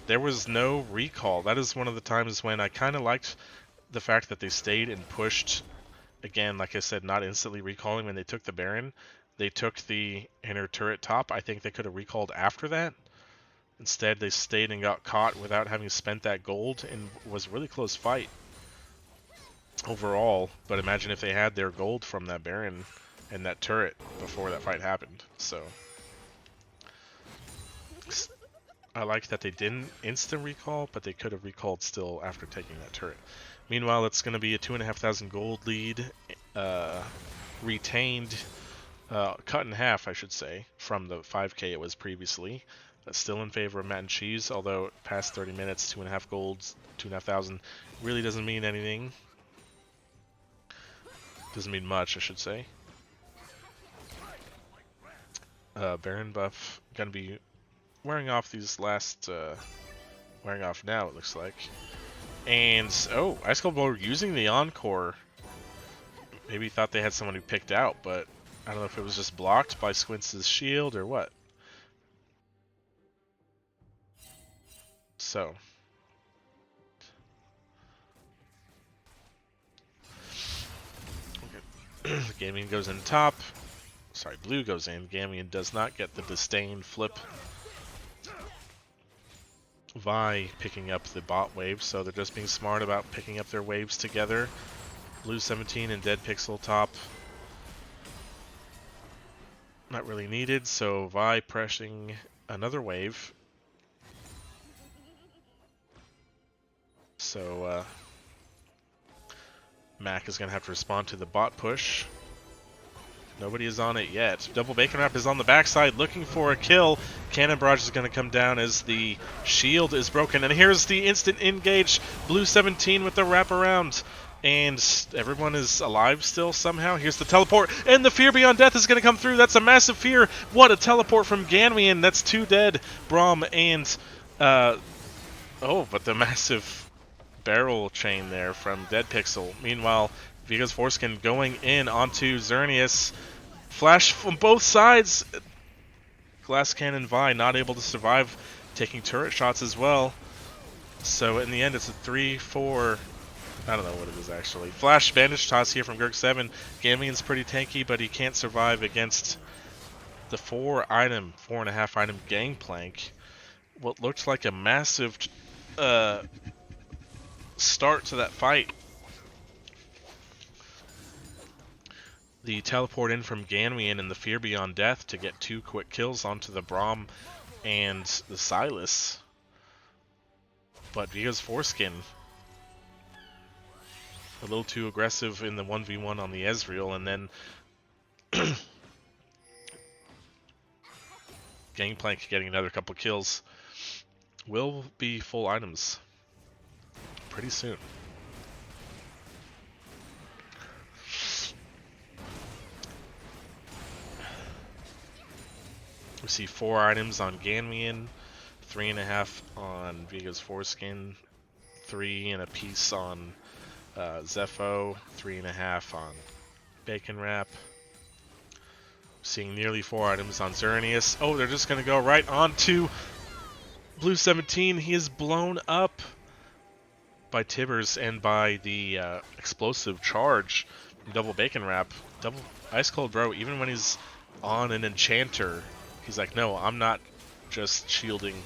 There was no recall. That is one of the times when I kind of liked the fact that they stayed and pushed. Again, like I said, not instantly recalling when they took the Baron. They took the inner turret top. I think they could have recalled after that. Instead, they stayed and got caught without having spent that gold, and was a really close fight overall. But imagine if they had their gold from that Baron and that turret before that fight happened. So I like that they didn't instant recall, but they could have recalled still after taking that turret. Meanwhile, it's going to be a 2,500 gold lead, retained, cut in half, I should say, from the 5k it was previously. Still in favor of Matt and Cheese, although past 30 minutes, 2.5 golds, 2,500 really doesn't mean anything. Doesn't mean much, I should say. Baron buff gonna be wearing off these last, wearing off now, it looks like. And, oh, Ice Cold Blower using the Encore. Maybe thought they had someone who picked out, but I don't know if it was just blocked by Squints' shield or what. So. Okay. Gaming goes in top. Sorry, blue goes in. Gamian does not get the disdain flip. Vi picking up the bot wave, so they're just being smart about picking up their waves together. Blue 17 and Dead Pixel top. Not really needed, so Vi pressing another wave. So Mac is going to have to respond to the bot push. Nobody is on it yet. Double Bacon Wrap is on the backside looking for a kill. Cannon Barrage is going to come down as the shield is broken. And here's the instant engage. Blue 17 with the wraparound. And everyone is alive still somehow. Here's the teleport. And the Fear Beyond Death is going to come through. That's a massive fear. What a teleport from Ganwian. That's 2 dead. Braum and... oh, but the massive barrel chain there from Dead Pixel. Meanwhile, Viga's Foreskin going in onto Xerneas. Flash from both sides. Glass Cannon Vi not able to survive, taking turret shots as well. So in the end, it's a 3-4. I don't know what it is actually. Flash bandage toss here from Gurk7. Gamian's pretty tanky, but he can't survive against the 4.5 item Gangplank. What looked like a massive start to that fight. The teleport in from Ganwian and the Fear Beyond Death to get 2 quick kills onto the Braum and the Silas. But Viga's Foreskin a little too aggressive in the 1v1 on the Ezreal, and then Gangplank getting another couple kills. Will be full items pretty soon. We see 4 items on Ganwian, 3.5 on Viga's Foreskin, 3 and a piece on Zepho, 3.5 on Bacon Wrap. Seeing nearly 4 items on Xerneas. Oh, they're just going to go right onto Blue 17. He is blown up by Tibbers and by the explosive charge from Double Bacon Wrap. Double Ice Cold Bro, even when he's on an Enchanter, he's like, no, I'm not just shielding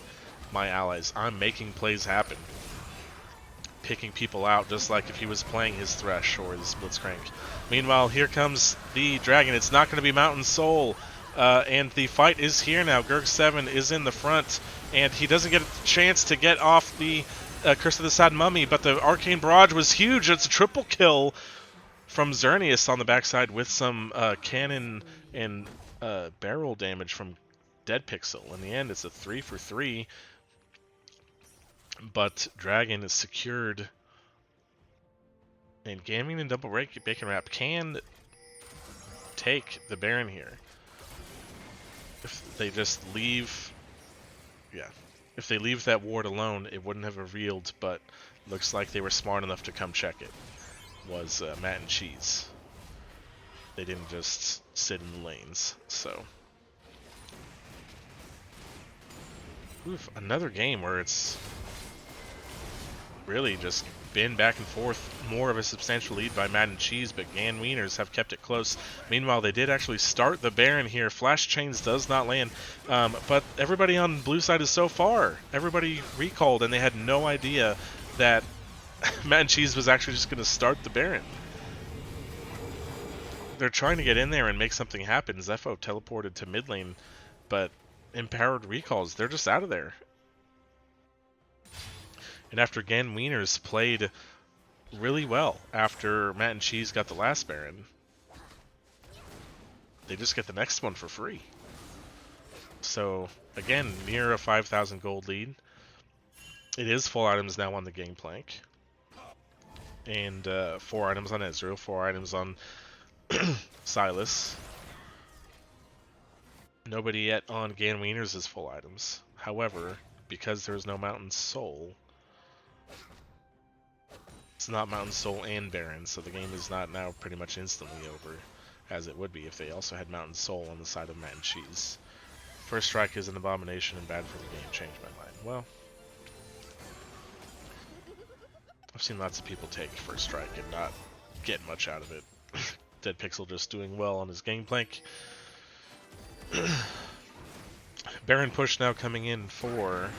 my allies. I'm making plays happen. Picking people out just like if he was playing his Thresh or his Blitzcrank. Meanwhile, here comes the Dragon. It's not going to be Mountain Soul. And the fight is here now. Gurk7 is in the front, and he doesn't get a chance to get off the Curse of the Sad Mummy, but the Arcane Barrage was huge. It's a triple kill from Xerneas on the backside with some cannon and barrel damage from Dead Pixel. In the end, it's a 3 for 3. But Dragon is secured. And Gaming and Double Bacon Wrap can take the Baron here. If they just leave... Yeah. If they leave that ward alone, it wouldn't have revealed, but looks like they were smart enough to come check it. Was Matt and Cheese. They didn't just sit in the lanes, so... Oof, another game where it's really just been back and forth, more of a substantial lead by Matt and Cheese, but Gan Wieners have kept it close. Meanwhile, they did actually start the Baron here. Flash Chains does not land, but everybody on blue side is so far. Everybody recalled, and they had no idea that Matt and Cheese was actually just going to start the Baron. They're trying to get in there and make something happen. Zepho teleported to mid lane, but empowered recalls, they're just out of there. And after Gan Wieners played really well after Matt and Cheese got the last Baron, they just get the next one for free. So again, near a 5,000 gold lead. It is full items now on the Gangplank. And 4 items on Ezreal, 4 items on Silas. Nobody yet on Gan Wieners is full items. However, because there's no Mountain Soul, it's not Mountain Soul and Baron, so the game is not now pretty much instantly over, as it would be if they also had Mountain Soul on the side of Matt and Cheese. First Strike is an abomination and bad for the game. Changed my mind. Well, I've seen lots of people take First Strike and not get much out of it. Dead Pixel just doing well on his Gangplank. Baron push now coming in for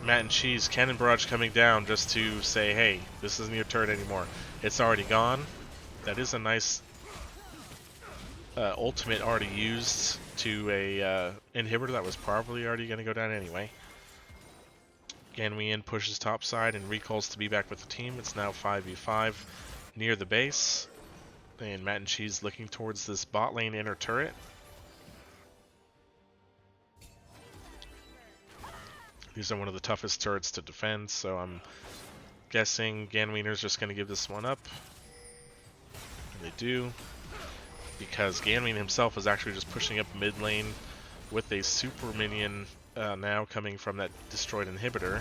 Matt and Cheese. Cannon barrage coming down just to say, hey, this isn't your turret anymore. It's already gone. That is a nice ultimate already used to a inhibitor that was probably already going to go down anyway. Ganwian pushes topside and recalls to be back with the team. It's now 5v5 near the base. And Matt and Cheese looking towards this bot lane inner turret. These are one of the toughest turrets to defend, so I'm guessing Ganwiener's just going to give this one up. And they do, because Ganwien himself is actually just pushing up mid lane with a super minion now coming from that destroyed inhibitor.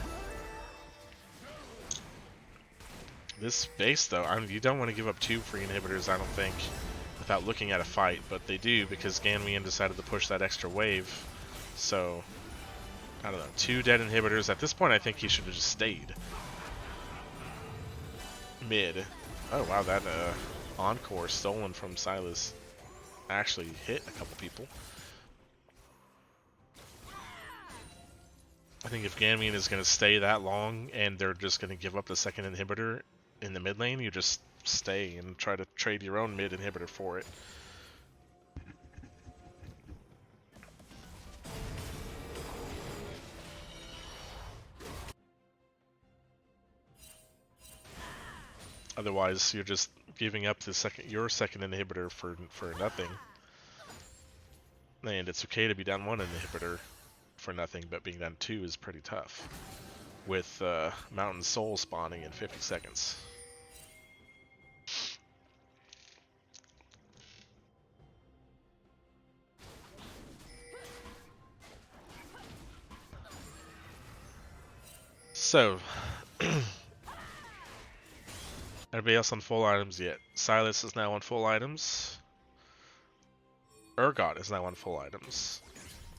This base, though, you don't want to give up 2 free inhibitors, I don't think, without looking at a fight, but they do because Ganwien decided to push that extra wave. So, I don't know, 2 dead inhibitors. At this point, I think he should have just stayed mid. Oh wow, that encore stolen from Silas actually hit a couple people. I think if Ganwien is going to stay that long and they're just going to give up the second inhibitor in the mid lane, you just stay and try to trade your own mid inhibitor for it. Otherwise, you're just giving up the your second inhibitor for nothing. And it's okay to be down 1 inhibitor for nothing, but being down 2 is pretty tough. With Mountain Soul spawning in 50 seconds. So, anybody else on full items yet? Silas is now on full items. Urgot is now on full items.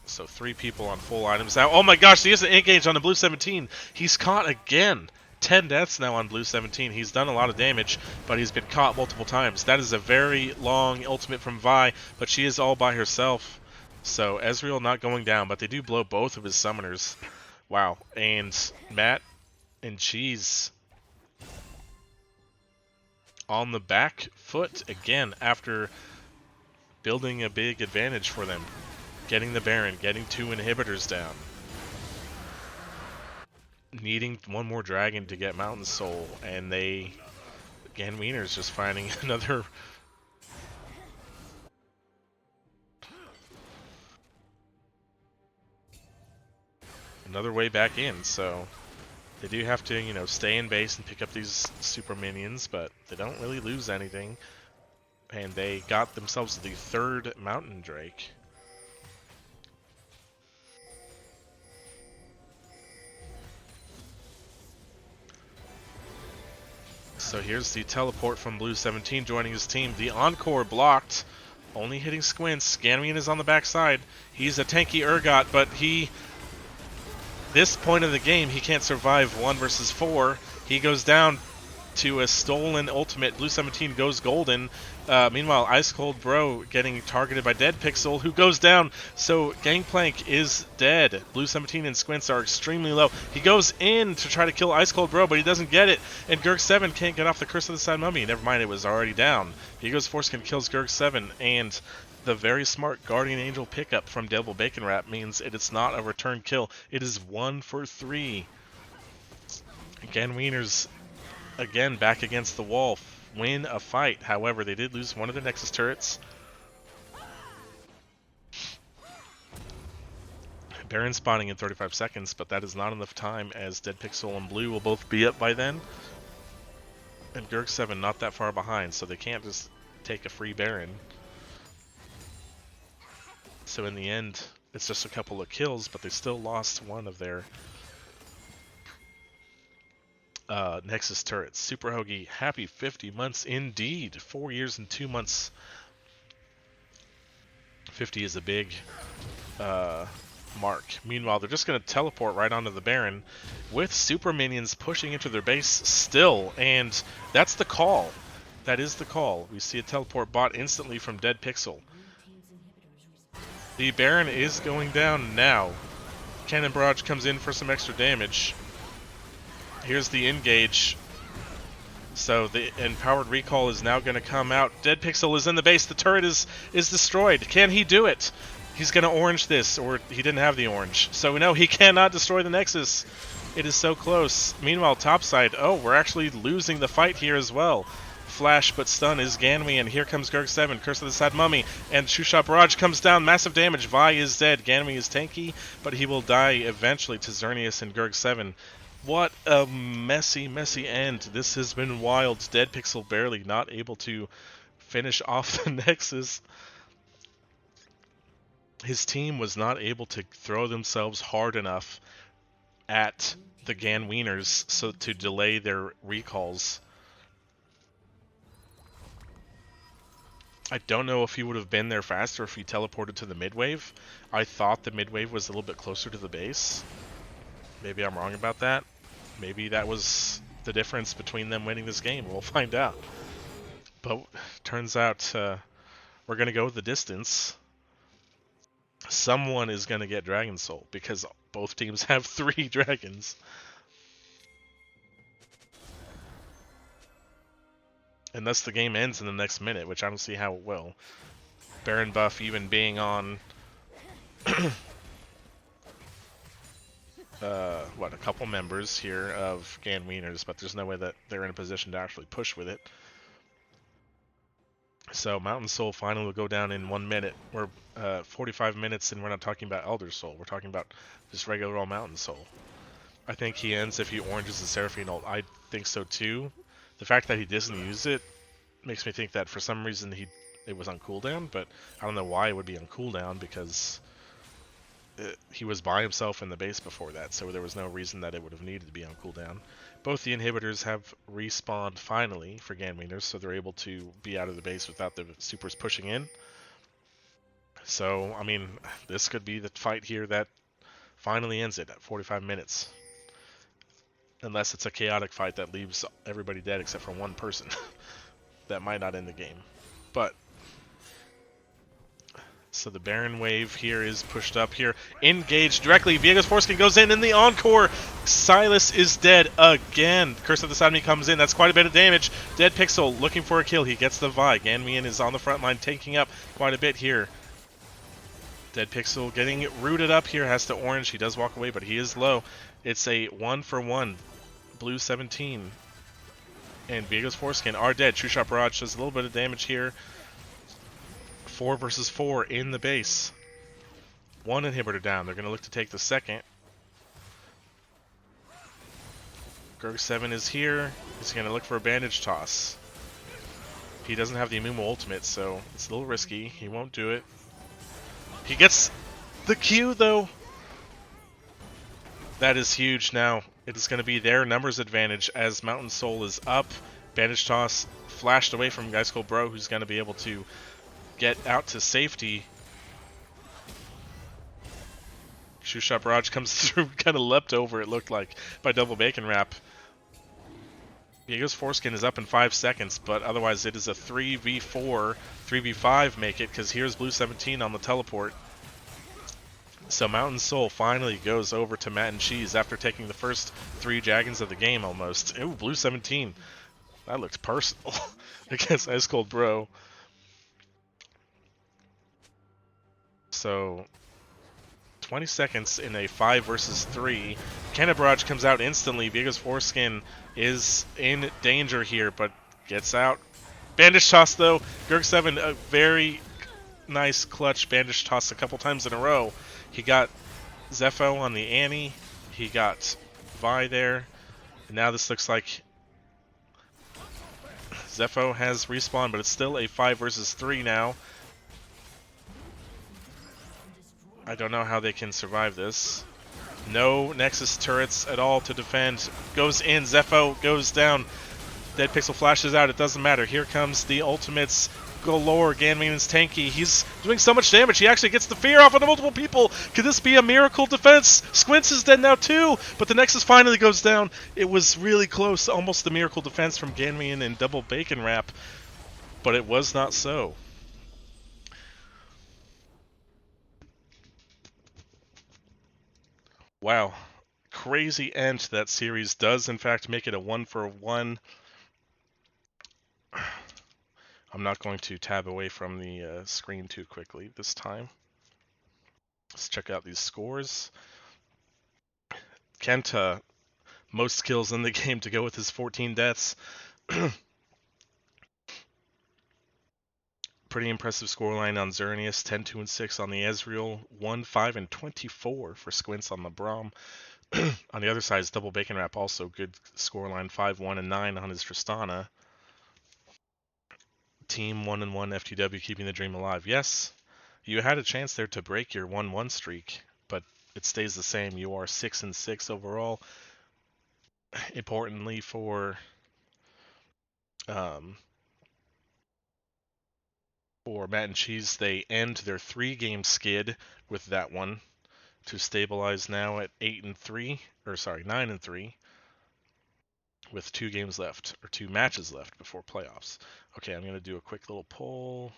So 3 people on full items now. Oh my gosh, he has an engage on the blue 17. He's caught again. 10 deaths now on blue 17. He's done a lot of damage, but he's been caught multiple times. That is a very long ultimate from Vi, but she is all by herself. So Ezreal not going down, but they do blow both of his summoners. Wow. And Matt and Cheese on the back foot again after building a big advantage for them. Getting the Baron, getting 2 inhibitors down. Needing 1 more dragon to get Mountain Soul, and Ganwiener's just finding another way back in, so they do have to, you know, stay in base and pick up these super minions, but they don't really lose anything. And they got themselves the 3rd Mountain Drake. So here's the teleport from Blue 17 joining his team. The Encore blocked, only hitting Squints. Ganwien is on the backside. He's a tanky Urgot, but this point of the game, he can't survive 1 versus 4. He goes down to a stolen ultimate. Blue 17 goes golden. Meanwhile, Ice Cold Bro getting targeted by Dead Pixel, who goes down. So Gangplank is dead. Blue 17 and Squints are extremely low. He goes in to try to kill Ice Cold Bro, but he doesn't get it. And Gurg 7 can't get off the Curse of the Sad Mummy. Never mind, it was already down. He goes Foreskin, kills Gurg 7, and the very smart Guardian Angel pickup from Devil Bacon Wrap means it is not a return kill. It is 1 for 3. Ganwiener's again back against the wall, win a fight. However, they did lose 1 of the Nexus turrets. Baron spawning in 35 seconds, but that is not enough time as Dead Pixel and Blue will both be up by then. And Gurg 7 not that far behind, so they can't just take a free Baron. So in the end, it's just a couple of kills, but they still lost 1 of their Nexus turrets. Super Hoagie, happy 50 months indeed. 4 years and 2 months. 50 is a big mark. Meanwhile, they're just going to teleport right onto the Baron with super minions pushing into their base still, and that's the call. That is the call. We see a teleport bot instantly from Dead Pixel. The Baron is going down now. Cannon Barrage comes in for some extra damage. Here's the engage. So the empowered recall is now going to come out. Dead Pixel is in the base. The turret is destroyed. Can he do it? He's going to orange this, or he didn't have the orange. So no, he cannot destroy the Nexus. It is so close. Meanwhile, topside, oh, we're actually losing the fight here as well. Flash but stun is Ganwi, and here comes Gurg7, Curse of the Sad Mummy, and Shoeshot Barrage comes down, massive damage. Vi is dead. Ganwi is tanky, but he will die eventually to Xerneas and Gurg7. What a messy, messy end. This has been wild. Dead Pixel barely not able to finish off the Nexus. His team was not able to throw themselves hard enough at the Ganwieners so to delay their recalls. I don't know if he would have been there faster if he teleported to the mid-wave. I thought the mid-wave was a little bit closer to the base. Maybe I'm wrong about that. Maybe that was the difference between them winning this game. We'll find out. But turns out we're going to go the distance. Someone is going to get Dragon Soul because both teams have 3 dragons. And thus the game ends in the next minute, which I don't see how it will. Baron buff even being on what, a couple members here of Ganwieners, but there's no way that they're in a position to actually push with it. So Mountain Soul finally will go down in 1 minute. We're 45 minutes and we're not talking about Elder Soul. We're talking about just regular old Mountain Soul. I think he ends if he oranges the Seraphine ult. I think so too. The fact that he doesn't use it makes me think that for some reason it was on cooldown, but I don't know why it would be on cooldown because he was by himself in the base before that, so there was no reason that it would have needed to be on cooldown. Both the inhibitors have respawned finally for Ganwieners, so they're able to be out of the base without the supers pushing in. So, I mean, this could be the fight here that finally ends it at 45 minutes. Unless it's a chaotic fight that leaves everybody dead except for one person. That might not end the game. But so the Baron wave here is pushed up here. Engaged directly. Viegas Foreskin goes in the encore. Silas is dead again. Curse of the Sadmi comes in. That's quite a bit of damage. Dead Pixel looking for a kill. He gets the Vi. Ganwian is on the front line, taking up quite a bit here. Dead Pixel getting rooted up here. Has to orange. He does walk away, but he is low. It's a 1-for-1. Blue 17 and Viegas Foreskin are dead. True Shot Barrage does a little bit of damage here. 4 versus 4 in the base. 1 inhibitor down. They're going to look to take the second. Gurg7 is here. He's going to look for a bandage toss. He doesn't have the Amumu ultimate, so it's a little risky. He won't do it. He gets the Q, though. That is huge now. It is going to be their numbers advantage as Mountain Soul is up. Bandage toss flashed away from Guy Skull Bro, who's going to be able to get out to safety. Shoe Shot Barrage comes through, kind of leapt over, it looked like, by Double Bacon Wrap. Viegas Foreskin is up in 5 seconds, but otherwise it is a 3v4, 3v5 make it, because here's Blue 17 on the teleport. So Mountain Soul finally goes over to Matt and Cheese after taking the first 3 dragons of the game almost. Ooh, Blue 17. That looks personal against Ice Cold Bro. So 20 seconds in a 5 versus 3. Cannon Barrage comes out instantly. Viegas Foreskin is in danger here, but gets out. Bandage toss though. Gurg7, a very nice clutch bandage toss a couple times in a row. He got Zepho on the Annie. He got Vi there. And now this looks like Zepho has respawned, but it's still a 5 versus 3 now. I don't know how they can survive this. No Nexus turrets at all to defend. Goes in. Zepho goes down. Dead Pixel flashes out. It doesn't matter. Here comes the ultimates galore. Ganwien's tanky. He's doing so much damage. He actually gets the fear off of multiple people. Could this be a miracle defense? Squints is dead now too, but the Nexus finally goes down. It was really close. Almost the miracle defense from Ganwien and Double Bacon Wrap, but it was not so. Wow. Crazy end to that series does, in fact, make it a 1-for-1. I'm not going to tab away from the screen too quickly this time. Let's check out these scores. Kenta, most kills in the game to go with his 14 deaths. Pretty impressive scoreline on Xerneas, 10, 2, and 6 on the Ezreal, 1, 5, and 24 for Squints on the Braum. On the other side is Double Bacon Wrap, also good scoreline, 5, 1, and 9 on his Tristana. Team 1-1 FTW keeping the dream alive. Yes, you had a chance there to break your 1-1 streak, but it stays the same. You are 6 and 6 overall. Importantly um, for Matt and Cheese, they end their 3-game skid with that one to stabilize now at 8 and 3, or sorry, 9 and 3, with 2 games left or 2 matches left before playoffs. Okay, I'm gonna do a quick little poll.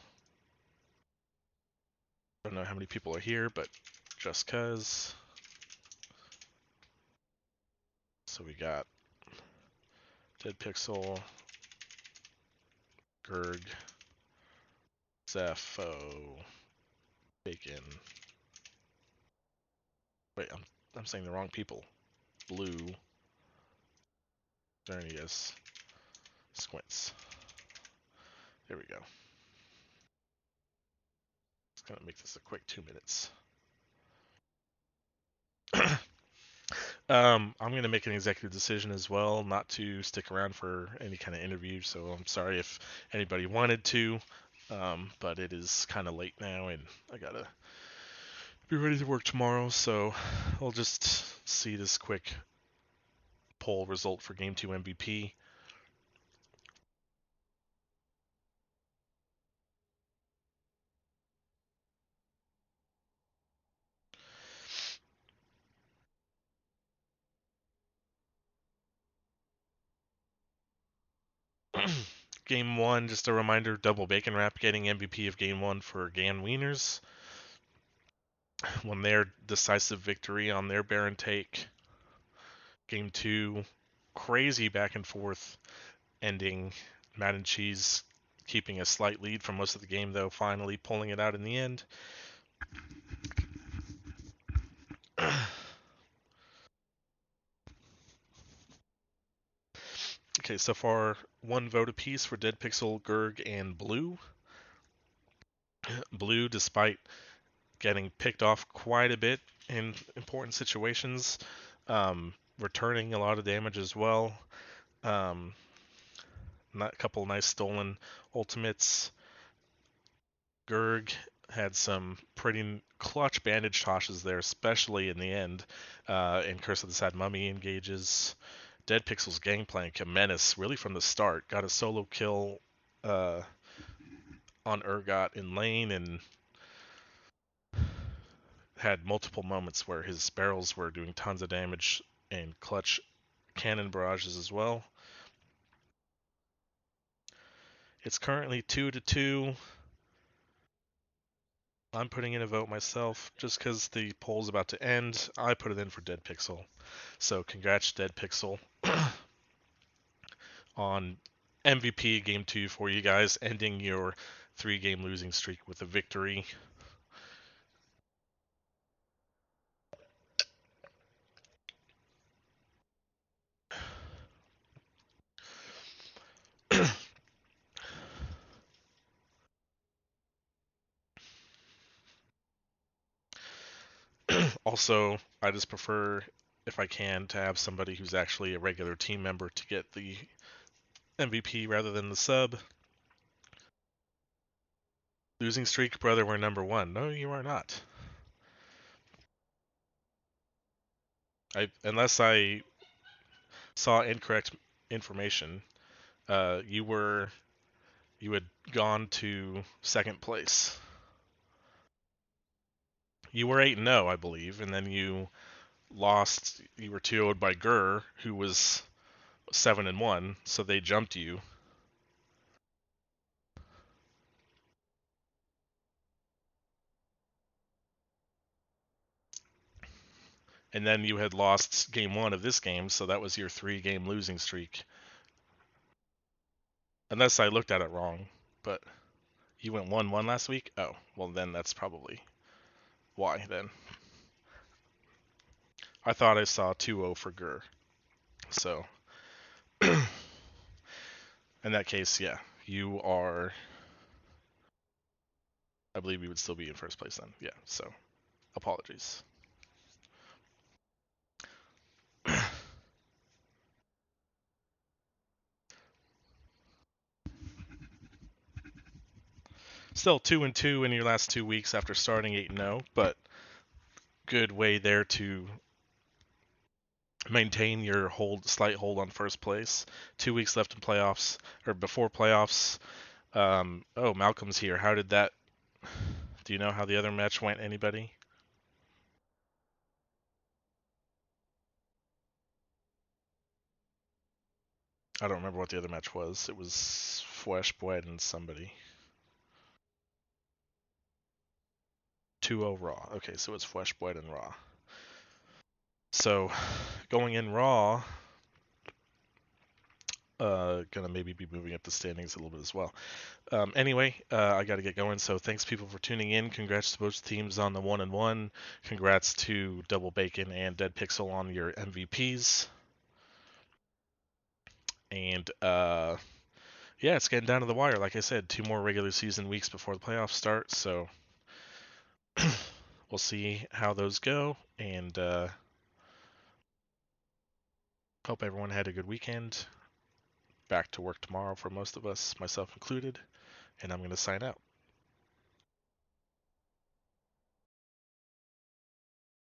Don't know how many people are here, but just cause. So we got Dead Pixel, Gerg, Zepho, Bacon. Wait, I'm saying the wrong people. Blue, Xerneas, Squints. There we go. It's gonna make this a quick 2 minutes. I'm gonna make an executive decision as well, not to stick around for any kind of interview. So I'm sorry if anybody wanted to, but it is kind of late now, and I gotta be ready to work tomorrow. So I'll just see this quick poll result for Game 2 MVP. Game 1, just a reminder, Double Bacon Wrap getting MVP of Game 1 for Gan Wieners. Won their decisive victory on their Baron take. Game 2, crazy back and forth ending. Matt and Cheese keeping a slight lead for most of the game, though, finally pulling it out in the end. Okay, so far, 1 vote apiece for Dead Pixel, Gerg, and Blue. Blue, despite getting picked off quite a bit in important situations, returning a lot of damage as well. A couple nice stolen ultimates. Gerg had some pretty clutch bandage tosses there, especially in the end. And Curse of the Sad Mummy engages. Dead Pixel's Gangplank, a menace really from the start. Got a solo kill on Urgot in lane and had multiple moments where his barrels were doing tons of damage and clutch cannon barrages as well. It's currently 2-2. I'm putting in a vote myself just because the poll's about to end. I put it in for Dead Pixel. So congrats, Dead Pixel, on MVP Game 2 for you guys, ending your 3-game losing streak with a victory. Also, I just prefer, if I can, to have somebody who's actually a regular team member to get the MVP rather than the sub. Losing streak, brother, we're number 1. No, you are not. Unless I saw incorrect information, you had gone to second place. You were 8-0, I believe, and then you lost. You were 2-0'd by Gurr, who was 7-1, so they jumped you. and then you had lost game 1 of this game, so that was your 3-game losing streak. Unless I looked at it wrong, but you went 1-1 last week? Oh, well then that's probably why then. I thought I saw 2-0 for Gur. So, in that case, yeah, you are. I believe you would still be in first place then. Yeah, so apologies. Still 2-2 in your last 2 weeks after starting 8-0, but good way there to maintain your slight hold on first place. 2 weeks left in playoffs or before playoffs. Oh, Malcolm's here. How did that? Do you know how the other match went? Anybody? I don't remember what the other match was. It was Flesh Bled and somebody. 2-0 Raw. Okay, so it's Flesh Bled and Raw. So going in Raw, gonna maybe be moving up the standings a little bit as well. Anyway, I got to get going. So thanks people for tuning in. Congrats to both teams on the 1-1. Congrats to Double Bacon and Dead Pixel on your MVPs. And yeah, it's getting down to the wire. Like I said, 2 more regular season weeks before the playoffs start. So we'll see how those go. And hope everyone had a good weekend. Back to work tomorrow for most of us, myself included. And I'm going to sign out.